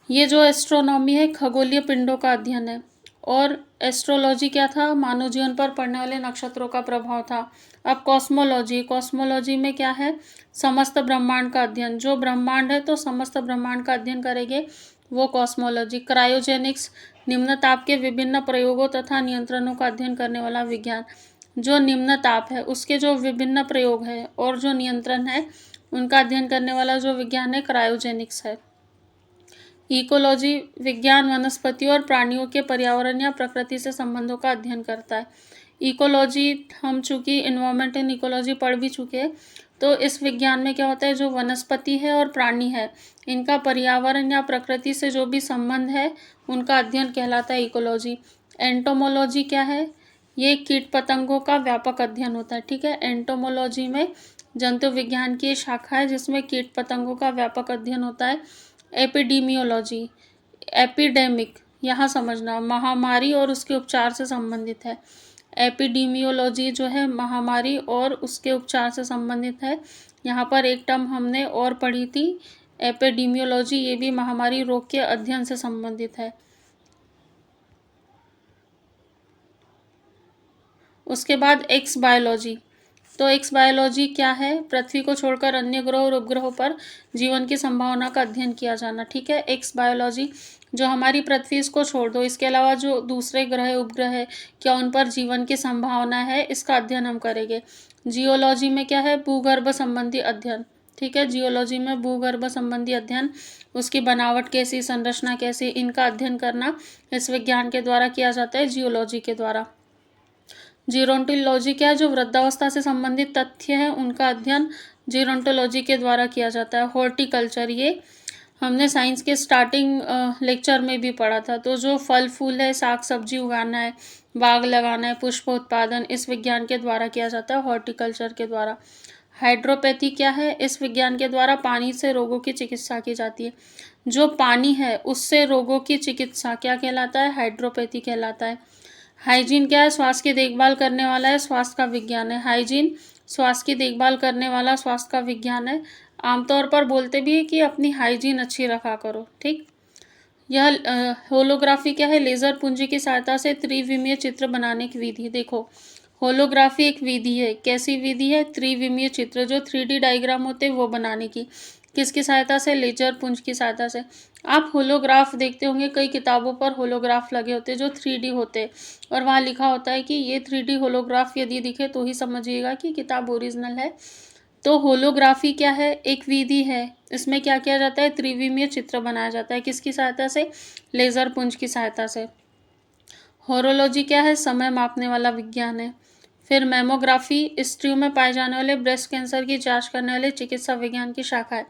ये जो एस्ट्रोनॉमी है खगोलीय पिंडों का अध्ययन है, और एस्ट्रोलॉजी क्या था, मानव जीवन पर पड़ने वाले नक्षत्रों का प्रभाव था। अब कॉस्मोलॉजी, कॉस्मोलॉजी में क्या है, समस्त ब्रह्मांड का अध्ययन, जो ब्रह्मांड है तो समस्त ब्रह्मांड का अध्ययन करेंगे, वो कॉस्मोलॉजी। क्रायोजेनिक्स, निम्न ताप के विभिन्न प्रयोगों तथा नियंत्रणों का अध्ययन करने वाला विज्ञान। जो निम्न ताप है उसके जो विभिन्न प्रयोग है और जो नियंत्रण है उनका अध्ययन करने वाला जो विज्ञान है क्रायोजेनिक्स है। इकोलॉजी विज्ञान वनस्पतियों और प्राणियों के पर्यावरण या प्रकृति से संबंधों का अध्ययन करता है। इकोलॉजी हम चूँकि इन्वायरमेंट एंड इकोलॉजी पढ़ भी चुके हैं, तो इस विज्ञान में क्या होता है, जो वनस्पति है और प्राणी है, इनका पर्यावरण या प्रकृति से जो भी संबंध है उनका अध्ययन कहलाता है इकोलॉजी। एंटोमोलॉजी क्या है, ये कीट पतंगों का व्यापक अध्ययन होता है। ठीक है, एंटोमोलॉजी में जंतु विज्ञान की शाखा है जिसमें कीट पतंगों का व्यापक अध्ययन होता है। एपिडीमियोलॉजी, एपिडेमिक यहाँ समझना, महामारी और उसके उपचार से संबंधित है। एपिडीमियोलॉजी जो है महामारी और उसके उपचार से संबंधित है। यहाँ पर एक टर्म हमने और पढ़ी थी एपिडीमियोलॉजी, ये भी महामारी रोग के अध्ययन से संबंधित है। उसके बाद एक्स बायोलॉजी, तो एक्स बायोलॉजी क्या है, पृथ्वी को छोड़कर अन्य ग्रह और उपग्रहों पर जीवन की संभावना का अध्ययन किया जाना। ठीक है, एक्स बायोलॉजी जो हमारी पृथ्वी, इसको छोड़ दो, इसके अलावा जो दूसरे ग्रह उपग्रह है क्या उन पर जीवन की संभावना है, इसका अध्ययन हम करेंगे। जियोलॉजी में क्या है, भूगर्भ संबंधी अध्ययन। ठीक है, जियोलॉजी में भूगर्भ संबंधी अध्ययन, उसकी बनावट कैसी, संरचना कैसी, इनका अध्ययन करना इस विज्ञान के द्वारा किया जाता है, जियोलॉजी के द्वारा। जीरोंटोलॉजी क्या है, जो वृद्धावस्था से संबंधित तथ्य हैं उनका अध्ययन जीरोंटोलॉजी के द्वारा किया जाता है। हॉर्टिकल्चर, ये हमने साइंस के स्टार्टिंग लेक्चर में भी पढ़ा था। तो जो फल फूल है, साग सब्जी उगाना है, बाग लगाना है, पुष्प उत्पादन, इस विज्ञान के द्वारा किया जाता है, हॉर्टिकल्चर के द्वारा। हाइड्रोपैथी क्या है, इस विज्ञान के द्वारा पानी से रोगों की चिकित्सा की जाती है। जो पानी है उससे रोगों की चिकित्सा क्या कहलाता है, हाइड्रोपैथी कहलाता है। हाइजीन क्या है, स्वास्थ्य की देखभाल करने वाला है, स्वास्थ्य का विज्ञान है। हाइजीन स्वास्थ्य की देखभाल करने वाला स्वास्थ्य का विज्ञान है। आमतौर पर बोलते भी है कि अपनी हाइजीन अच्छी रखा करो। ठीक, यह होलोग्राफी क्या है, लेज़र पुंज की सहायता से त्रिविमीय चित्र बनाने की विधि। देखो, होलोग्राफी एक विधि है, कैसी विधि है, त्रिविमीय चित्र, जो 3D डायग्राम होते हैं वो बनाने की। किसकी सहायता से, लेजर पुंज की सहायता से। आप होलोग्राफ देखते होंगे, कई किताबों पर होलोग्राफ लगे होते हैं जो 3D होते हैं, और वहाँ लिखा होता है कि ये 3D होलोग्राफ यदि दिखे तो ही समझिएगा कि किताब ओरिजिनल है। तो होलोग्राफी क्या है, एक विधि है, इसमें क्या किया जाता है, त्रिविमीय चित्र बनाया जाता है। किसकी सहायता से, लेज़र पुंज की सहायता से। होरोलॉजी क्या है, समय मापने वाला विज्ञान है। फिर मैमोग्राफी स्त्रियों में पाए जाने वाले ब्रेस्ट कैंसर की जांच करने वाले चिकित्सा विज्ञान की शाखा है।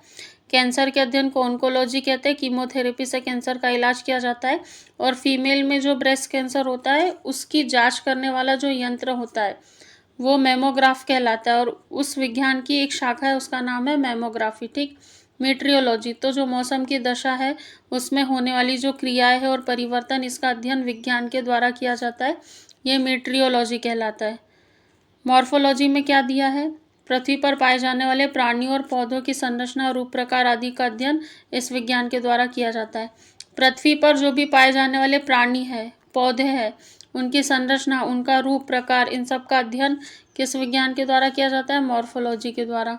कैंसर के अध्ययन को ऑन्कोलॉजी कहते हैं, कीमोथेरेपी से कैंसर का इलाज किया जाता है। और फीमेल में जो ब्रेस्ट कैंसर होता है उसकी जांच करने वाला जो यंत्र होता है वो मैमोग्राफ कहलाता है, और उस विज्ञान की एक शाखा है, उसका नाम है मैमोग्राफी। ठीक, मीटरियोलॉजी, तो जो मौसम की दशा है उसमें होने वाली जो क्रियाएं है और परिवर्तन, इसका अध्ययन विज्ञान के द्वारा किया जाता है, ये मीटरियोलॉजी कहलाता है। मॉर्फोलॉजी में क्या दिया है, पृथ्वी पर पाए जाने वाले प्राणियों और पौधों की संरचना, रूप, प्रकार आदि का अध्ययन इस विज्ञान के द्वारा किया जाता है। पृथ्वी पर जो भी पाए जाने वाले प्राणी है, पौधे हैं, उनकी संरचना, उनका रूप, प्रकार, इन सब का अध्ययन किस विज्ञान के द्वारा किया जाता है, मॉर्फोलॉजी के द्वारा।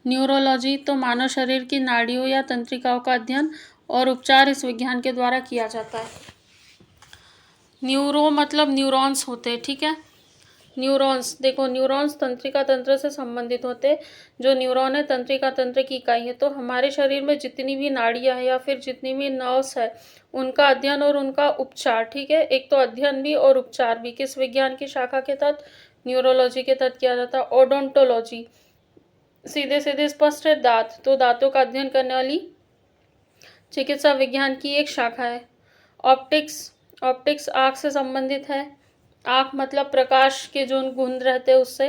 न्यूरोलॉजी, तो मानव शरीर की नाड़ियों या तंत्रिकाओं का अध्ययन और उपचार इस विज्ञान के द्वारा किया जाता है। न्यूरो मतलब न्यूरॉन्स होते हैं। ठीक है, न्यूरॉन्स, देखो न्यूरॉन्स तंत्रिका तंत्र से संबंधित होते हैं। जो न्यूरॉन है तंत्रिका तंत्र की इकाई है। तो हमारे शरीर में जितनी भी नाड़ियां है या फिर जितनी भी नर्व्स है, उनका अध्ययन और उनका उपचार, ठीक है, एक तो अध्ययन भी और उपचार भी किस विज्ञान की शाखा के तहत, न्यूरोलॉजी के तहत किया जाता है। ओडोंटोलॉजी, सीधे सीधे स्पष्ट है, दांत, तो दांतों का अध्ययन करने वाली चिकित्सा विज्ञान की एक शाखा है। ऑप्टिक्स, ऑप्टिक्स आँख से संबंधित है। आँख मतलब प्रकाश के जो गुण रहते हैं उससे।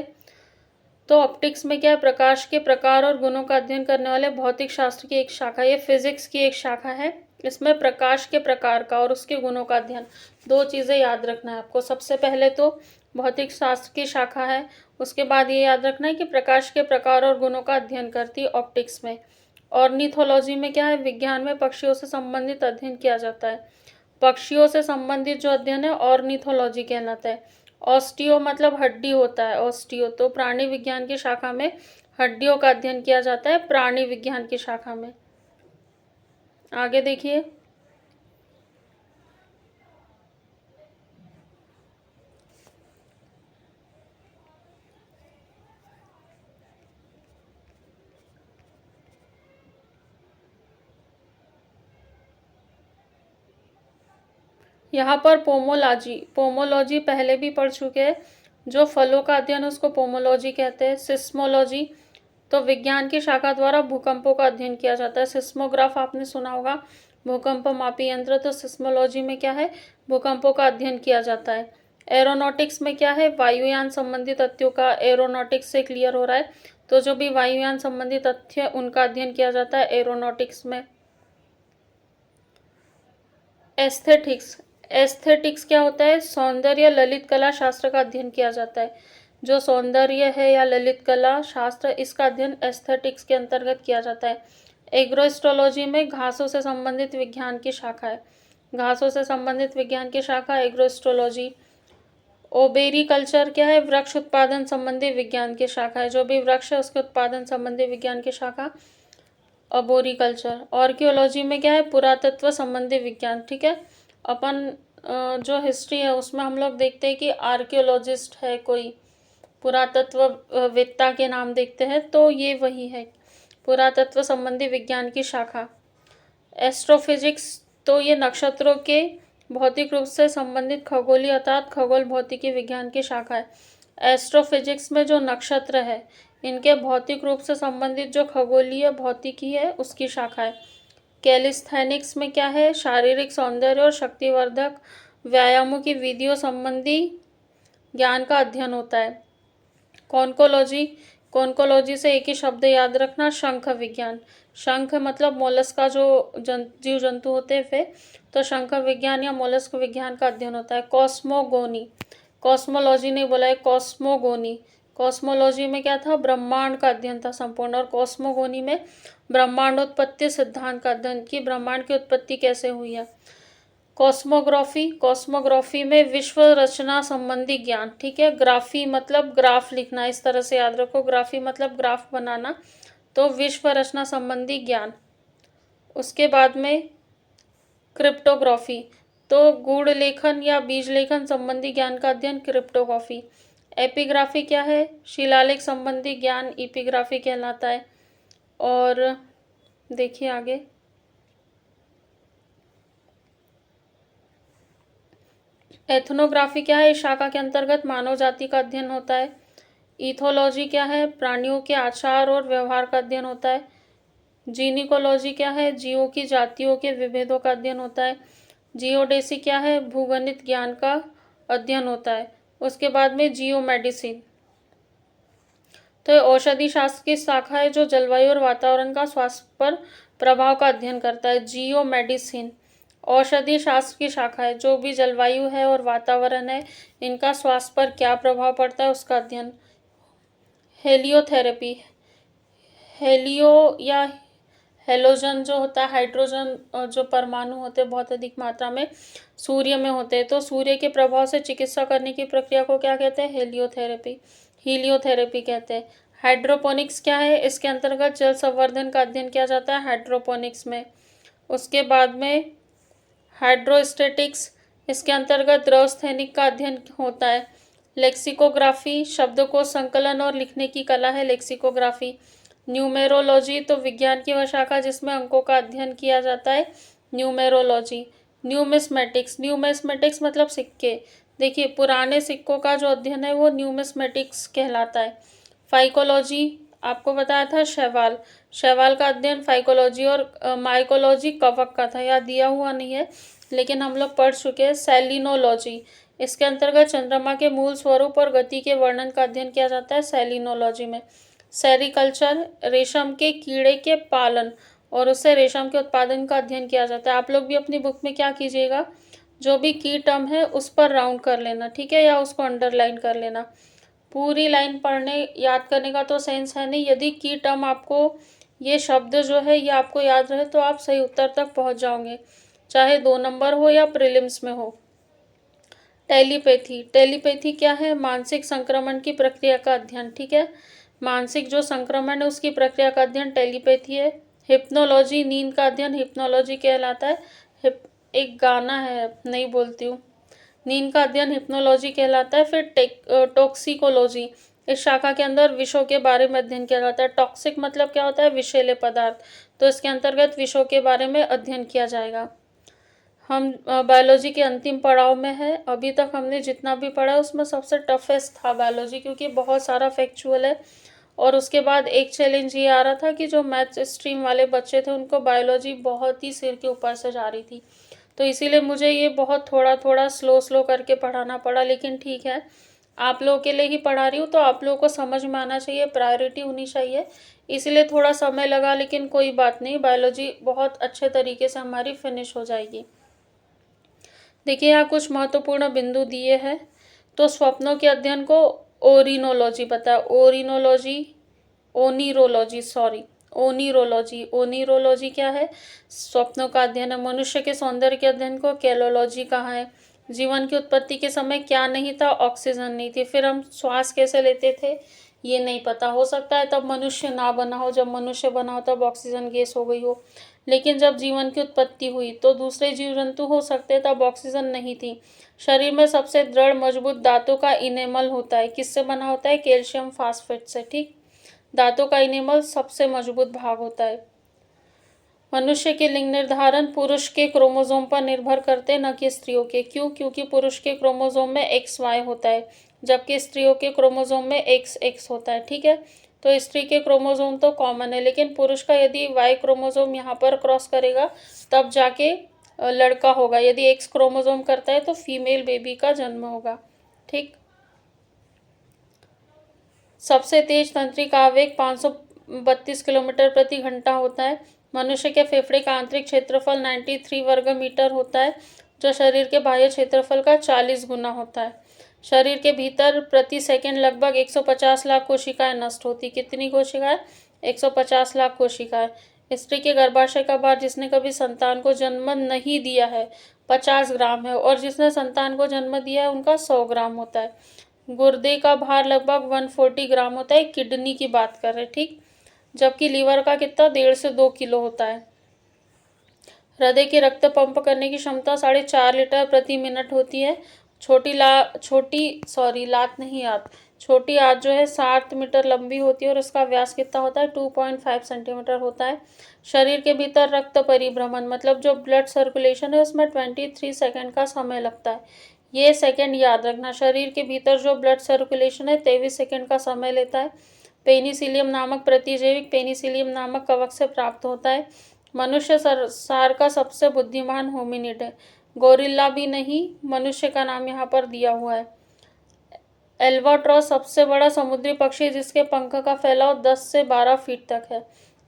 तो ऑप्टिक्स में क्या है, प्रकाश के प्रकार और गुणों का अध्ययन करने वाले भौतिक शास्त्र की एक शाखा, ये फिजिक्स की एक शाखा है। इसमें प्रकाश के प्रकार का और उसके गुणों का अध्ययन, दो चीज़ें याद रखना है आपको। सबसे पहले तो भौतिक शास्त्र की शाखा है, उसके बाद ये याद रखना है कि प्रकाश के प्रकार और गुणों का अध्ययन करती है ऑप्टिक्स में। ऑर्निथोलॉजी में क्या है, विज्ञान में पक्षियों से संबंधित अध्ययन किया जाता है। पक्षियों से संबंधित जो अध्ययन है ऑर्निथोलॉजी कहलाता है। ऑस्टियो मतलब हड्डी होता है, ऑस्टियो, तो प्राणी विज्ञान की शाखा में हड्डियों का अध्ययन किया जाता है, प्राणी विज्ञान की शाखा में। आगे देखिए, यहाँ पर पोमोलॉजी पहले भी पढ़ चुके हैं। जो फलों का अध्ययन है उसको पोमोलॉजी कहते हैं। सिस्मोलॉजी तो विज्ञान की शाखा द्वारा भूकंपों का अध्ययन किया जाता है। सिस्मोग्राफ आपने सुना होगा, भूकंप मापी यंत्र। तो सिस्मोलॉजी में क्या है, भूकंपों का अध्ययन किया जाता है। एरोनॉटिक्स में क्या है, वायुयान संबंधी तथ्यों का, एरोनॉटिक्स से क्लियर हो रहा है। तो जो भी वायुयान संबंधी तथ्य उनका अध्ययन किया जाता है एरोनॉटिक्स में। एस्थेटिक्स क्या होता है, सौंदर्य ललित कला शास्त्र का अध्ययन किया जाता है। जो सौंदर्य है या ललित कला शास्त्र, इसका अध्ययन एस्थेटिक्स के अंतर्गत किया जाता है। एग्रोएस्ट्रोलॉजी में घासों से संबंधित विज्ञान की शाखा है। घासों से संबंधित विज्ञान की शाखा एग्रोएस्ट्रोलॉजी। ओबेरिकल्चर क्या है, वृक्ष उत्पादन संबंधी विज्ञान की शाखा है। जो भी वृक्ष है उसके उत्पादन संबंधी विज्ञान की शाखा अबोरिकल्चर। आर्कियोलॉजी में क्या है, पुरातत्व संबंधी विज्ञान। ठीक है, अपन जो हिस्ट्री है उसमें हम लोग देखते हैं कि आर्कियोलॉजिस्ट है कोई, पुरातत्व वेत्ता के नाम देखते हैं, तो ये वही है, पुरातत्व संबंधी विज्ञान की शाखा। एस्ट्रोफिजिक्स तो ये नक्षत्रों के भौतिक रूप से संबंधित खगोलीय अर्थात खगोल भौतिकी विज्ञान की शाखा है। एस्ट्रोफिजिक्स में जो नक्षत्र है इनके भौतिक रूप से संबंधित जो खगोलीय भौतिकी है उसकी शाखा है। कैलिस्थेनिक्स में क्या है, शारीरिक सौंदर्य और शक्तिवर्धक व्यायामों की विधियों संबंधी ज्ञान का अध्ययन होता है। कॉन्कोलॉजी से एक ही शब्द याद रखना, शंख विज्ञान। शंख मतलब मोलस्क का जो जीव जंतु होते हैं वे, तो शंख विज्ञान या मोलस्क विज्ञान का अध्ययन होता है। कॉस्मोगोनी, कॉस्मोलॉजी नहीं बोला है, कॉस्मोगोनी। कॉस्मोलॉजी में क्या था, ब्रह्मांड का अध्ययन था संपूर्ण, और कॉस्मोगोनी में ब्रह्मांडोत्पत्ति सिद्धांत का अध्ययन की ब्रह्मांड की उत्पत्ति कैसे हुई है। कॉस्मोग्राफी में विश्व रचना संबंधी ज्ञान। ठीक है, ग्राफी मतलब ग्राफ लिखना, इस तरह से याद रखो, ग्राफी मतलब ग्राफ बनाना, तो विश्व रचना संबंधी ज्ञान। उसके बाद में क्रिप्टोग्राफी तो गूढ़ लेखन या बीज लेखन संबंधी ज्ञान का अध्ययन क्रिप्टोग्राफी। एपिग्राफी क्या है, शिलालेख संबंधी ज्ञान एपिग्राफी कहलाता है। और देखिए आगे, एथनोग्राफी क्या है, इस शाखा के अंतर्गत मानव जाति का अध्ययन होता है। इथोलॉजी क्या है, प्राणियों के आचार और व्यवहार का अध्ययन होता है। जीनिकोलॉजी क्या है, जीवों की जातियों के विभेदों का अध्ययन होता है। जियोडेसी क्या है, भूगणित ज्ञान का अध्ययन होता है। उसके बाद में जियो मेडिसिन, तो ये औषधि शास्त्र की शाखा है जो जलवायु और वातावरण का स्वास्थ्य पर प्रभाव का अध्ययन करता है। जियो मेडिसिन औषधि शास्त्र की शाखा है, जो भी जलवायु है और वातावरण है इनका स्वास्थ्य पर क्या प्रभाव पड़ता है उसका अध्ययन। हेलियोथेरेपी, हेलियो या हेलोजन जो होता है, हाइड्रोजन और जो परमाणु होते हैं बहुत अधिक मात्रा में सूर्य में होते हैं, तो सूर्य के प्रभाव से चिकित्सा करने की प्रक्रिया को क्या कहते हैं, हीलियोथेरेपी कहते हैं। हाइड्रोपोनिक्स क्या है, इसके अंतर्गत जल संवर्धन का अध्ययन किया जाता है हाइड्रोपोनिक्स में। उसके बाद में हाइड्रोस्टेटिक्स, इसके अंतर्गत द्रवस्थैनिक का अध्ययन होता है। लेक्सिकोग्राफी, शब्दकोश संकलन और लिखने की कला है लेक्सिकोग्राफी। न्यूमेरोलॉजी तो विज्ञान की वह शाखा जिसमें अंकों का अध्ययन किया जाता है, न्यूमेरोलॉजी। न्यूमिस्मेटिक्स मतलब सिक्के, देखिए पुराने सिक्कों का जो अध्ययन है वो न्यूमिस्मेटिक्स कहलाता है। फाइकोलॉजी आपको बताया था, शैवाल का अध्ययन फाइकोलॉजी। और माइकोलॉजी कवक का था, या दिया हुआ नहीं है लेकिन हम लोग पढ़ चुके हैं। सेलिनोलॉजी, इसके अंतर्गत चंद्रमा के मूल स्वरूप और गति के वर्णन का अध्ययन किया जाता है सेलिनोलॉजी में। सेरिकल्चर, रेशम के कीड़े के पालन और उससे रेशम के उत्पादन का अध्ययन किया जाता है। आप लोग भी अपनी बुक में क्या कीजिएगा, जो भी की टर्म है उस पर राउंड कर लेना, ठीक है, या उसको अंडरलाइन कर लेना। पूरी लाइन पढ़ने याद करने का तो सेंस है नहीं, यदि की टर्म आपको ये शब्द जो है ये आपको याद रहे तो आप सही उत्तर तक पहुंच जाओगे, चाहे 2 नंबर हो या प्रीलिम्स में हो। टेलीपैथी क्या है, मानसिक संक्रमण की प्रक्रिया का अध्ययन। ठीक है, मानसिक जो संक्रमण है उसकी प्रक्रिया का अध्ययन टेलीपैथी है। हिप्नोलॉजी, नींद का अध्ययन हिप्नोलॉजी कहलाता है। एक गाना है, नहीं बोलती हूँ, नींद का अध्ययन हिप्नोलॉजी कहलाता है। फिर टॉक्सिकोलॉजी, इस शाखा के अंदर विषों के बारे में अध्ययन किया जाता है। टॉक्सिक मतलब क्या होता है, विषैले पदार्थ, तो इसके अंतर्गत विषों के बारे में अध्ययन किया जाएगा। हम बायोलॉजी के अंतिम पड़ाव में है। अभी तक हमने जितना भी पढ़ा उसमें सबसे टफेस्ट था बायोलॉजी, क्योंकि बहुत सारा फैक्चुअल है। और उसके बाद एक चैलेंज ये आ रहा था कि जो मैथ स्ट्रीम वाले बच्चे थे उनको बायोलॉजी बहुत ही सिर के ऊपर से जा रही थी, तो इसीलिए मुझे ये बहुत थोड़ा थोड़ा स्लो स्लो करके पढ़ाना पड़ा। लेकिन ठीक है, आप लोगों के लिए ही पढ़ा रही हूँ, तो आप लोगों को समझ में आना चाहिए, प्रायोरिटी होनी चाहिए, इसलिए थोड़ा समय लगा। लेकिन कोई बात नहीं, बायोलॉजी बहुत अच्छे तरीके से हमारी फिनिश हो जाएगी। देखिए यहाँ कुछ महत्वपूर्ण बिंदु दिए हैं। तो स्वप्नों के अध्ययन को ओरिनोलॉजी बताया। ओनिरोलॉजी क्या है? स्वप्नों का अध्ययन है। मनुष्य के सौंदर्य के अध्ययन को कैलोलॉजी कहा है। जीवन की उत्पत्ति के समय क्या नहीं था? ऑक्सीजन नहीं थी। फिर हम श्वास कैसे लेते थे? ये नहीं पता। हो सकता है तब मनुष्य ना बना हो, जब मनुष्य बना हो तब ऑक्सीजन गैस हो गई हो। लेकिन जब जीवन की उत्पत्ति हुई तो दूसरे जीव जंतु हो सकते, तब ऑक्सीजन नहीं थी। शरीर में सबसे दृढ़ मजबूत दांतों का इनेमल होता है। किससे बना होता है? कैल्शियम फास्फेट से। ठीक, दांतों का इनेमल सबसे मजबूत भाग होता है। मनुष्य के लिंग निर्धारण पुरुष के क्रोमोसोम पर निर्भर करते, न कि स्त्रियों के। क्यों? क्योंकि पुरुष के क्रोमोसोम में XY होता है, जबकि स्त्रियों के क्रोमोसोम में XX होता है। ठीक है, तो स्त्री के क्रोमोसोम तो कॉमन है, लेकिन पुरुष का यदि Y क्रोमोसोम यहाँ पर क्रॉस करेगा तब जाके लड़का होगा। यदि X क्रोमोसोम करता है तो फीमेल बेबी का जन्म होगा। ठीक, सबसे तेज तंत्रिका आवेग 532 किलोमीटर प्रति घंटा होता है। मनुष्य के फेफड़े का आंतरिक क्षेत्रफल 93 वर्ग मीटर होता है, जो शरीर के बाह्य क्षेत्रफल का 40 गुना होता है। शरीर के भीतर प्रति सेकंड लगभग 150 लाख कोशिकाएं नष्ट होती। कितनी कोशिकाएं? 150 लाख कोशिकाएं। स्त्री के गर्भाशय का भार जिसने कभी संतान को जन्म नहीं दिया है 50 ग्राम है, और जिसने संतान को जन्म दिया है उनका 100 ग्राम होता है। गुर्दे का भार लगभग 140 ग्राम होता है, किडनी की बात कर रहे हैं। ठीक, जबकि लीवर का कितना? 1.5 से 2 किलो होता है। हृदय की रक्त पंप करने की क्षमता 4.5 लीटर प्रति मिनट होती है। छोटी आंत जो है 7 मीटर लंबी होती है, और उसका व्यास कितना होता है? 2.5 सेंटीमीटर होता है। शरीर के भीतर रक्त परिभ्रमण मतलब जो ब्लड सर्कुलेशन है उसमें 23 सेकंड का समय लगता है। ये सेकंड याद रखना। शरीर के भीतर जो ब्लड सर्कुलेशन है 23 सेकंड का समय लेता है। पेनिसिलियम नामक प्रतिजैविक पेनिसिलियम नामक कवक से प्राप्त होता है। मनुष्य संसार का सबसे बुद्धिमान होमिनिड है। गोरिल्ला भी नहीं, मनुष्य का नाम यहाँ पर दिया हुआ है। एल्बाट्रॉस सबसे बड़ा समुद्री पक्षी जिसके पंख का फैलाव 10 से 12 फीट तक है।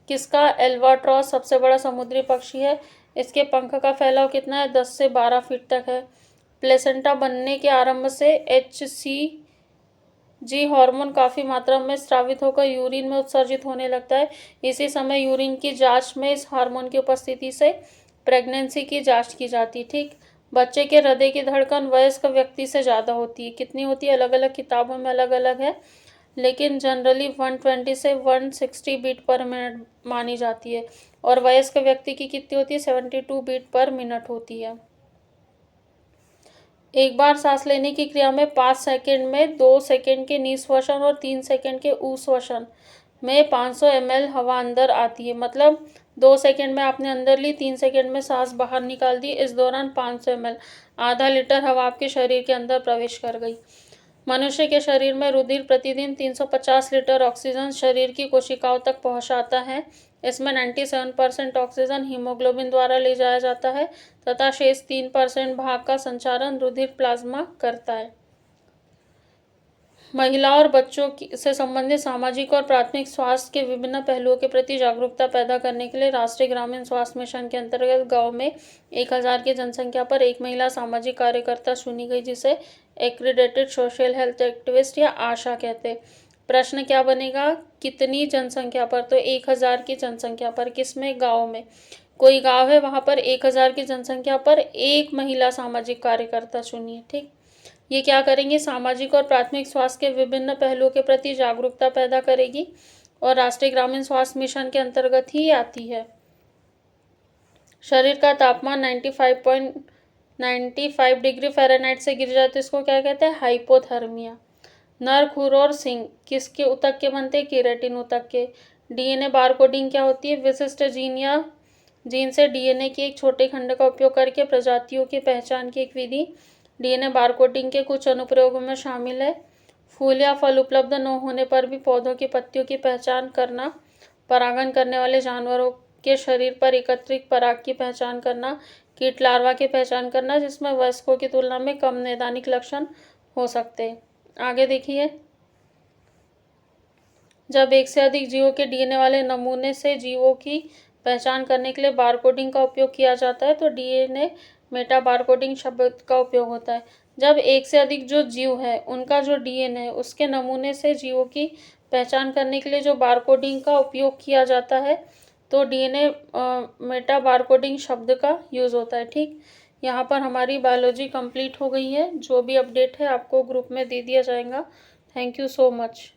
किसका? एल्बाट्रॉस सबसे बड़ा समुद्री पक्षी है। इसके पंख का फैलाव कितना है? 10 से 12 फीट तक है। प्लेसेंटा बनने के आरंभ से HCG हार्मोन काफ़ी मात्रा में स्रावित होकर यूरिन में उत्सर्जित होने लगता है। इसी समय यूरिन की जांच में इस हार्मोन की उपस्थिति से प्रेगनेंसी की जांच की जाती। ठीक, बच्चे के हृदय की धड़कन वयस्क व्यक्ति से ज़्यादा होती है। कितनी होती है? अलग अलग किताबों में अलग अलग है, लेकिन जनरली 120 से 160 बीट पर मिनट मानी जाती है। और वयस्क व्यक्ति की कितनी होती है? 72 बीट पर मिनट होती है। एक बार सांस लेने की क्रिया में 5 सेकंड में 2 सेकंड के निःश्वसन और 3 सेकंड के उश्वसन में 500 ml हवा अंदर आती है। मतलब 2 सेकंड में आपने अंदर ली, 3 सेकंड में सांस बाहर निकाल दी। इस दौरान 500 ml आधा लीटर हवा आपके शरीर के अंदर प्रवेश कर गई। मनुष्य के शरीर में रुधिर प्रतिदिन 350 लीटर ऑक्सीजन शरीर की कोशिकाओं तक पहुंचाता है। इसमें 97% ऑक्सीजन हीमोग्लोबिन द्वारा ले जाया जाता है तथा शेष 3% भाग का संचारण रुधिर प्लाज्मा करता है। महिला और बच्चों से संबंधित सामाजिक और प्राथमिक स्वास्थ्य के विभिन्न पहलुओं के प्रति जागरूकता पैदा करने के लिए राष्ट्रीय ग्रामीण स्वास्थ्य मिशन के अंतर्गत गांव में 1000 की जनसंख्या पर एक महिला सामाजिक कार्यकर्ता चुनी गई, जिसे एक्रीडेटेड सोशल हेल्थ एक्टिविस्ट या आशा कहते हैं। प्रश्न क्या बनेगा? कितनी जनसंख्या पर? तो 1000 की जनसंख्या पर। किसमें? गाँव में। कोई गाँव है, वहाँ पर 1000 की जनसंख्या पर एक महिला सामाजिक कार्यकर्ता चुनिए। ठीक, ये क्या करेंगे? सामाजिक और प्राथमिक स्वास्थ्य के विभिन्न पहलुओं के प्रति जागरूकता पैदा करेगी और राष्ट्रीय ग्रामीण स्वास्थ्य मिशन के अंतर्गत ही आती है। शरीर का तापमान 95 डिग्री फ़ारेनहाइट से गिर जाए तो इसको क्या कहते हैं? हाइपोथर्मिया। नर, खुर और सींग किसके ऊतक के बनते हैं? केराटिन ऊतक के। DNA बारकोडिंग क्या होती है? विशिष्ट जीन या जीन से डीएनए के एक छोटे खंड का उपयोग करके प्रजातियों की पहचान की एक विधि। डीएनए बारकोडिंग के कुछ अनुप्रयोगों में शामिल है। फूल या फल उपलब्ध न होने पर भी पौधों की पत्तियों की पहचान करना, परागण करने वाले जानवरों के शरीर पर एकत्रित पराग की पहचान करना, कीट लार्वा की पहचान करना जिसमें वयस्कों की तुलना में कम नैदानिक लक्षण हो सकते हैं। आगे देखिए, जब एक से अधिक जीवों के डीएनए वाले नमूने से जीवों की पहचान करने के लिए बारकोडिंग का उपयोग किया जाता है तो डीएनए मेटा बारकोडिंग शब्द का उपयोग होता है। जब एक से अधिक जो जीव है उनका जो डीएनए है उसके नमूने से जीवों की पहचान करने के लिए जो बारकोडिंग का उपयोग किया जाता है तो डीएनए मेटा बारकोडिंग शब्द का यूज़ होता है। ठीक, यहाँ पर हमारी बायोलॉजी कंप्लीट हो गई है। जो भी अपडेट है आपको ग्रुप में दे दिया जाएगा। Thank you so much.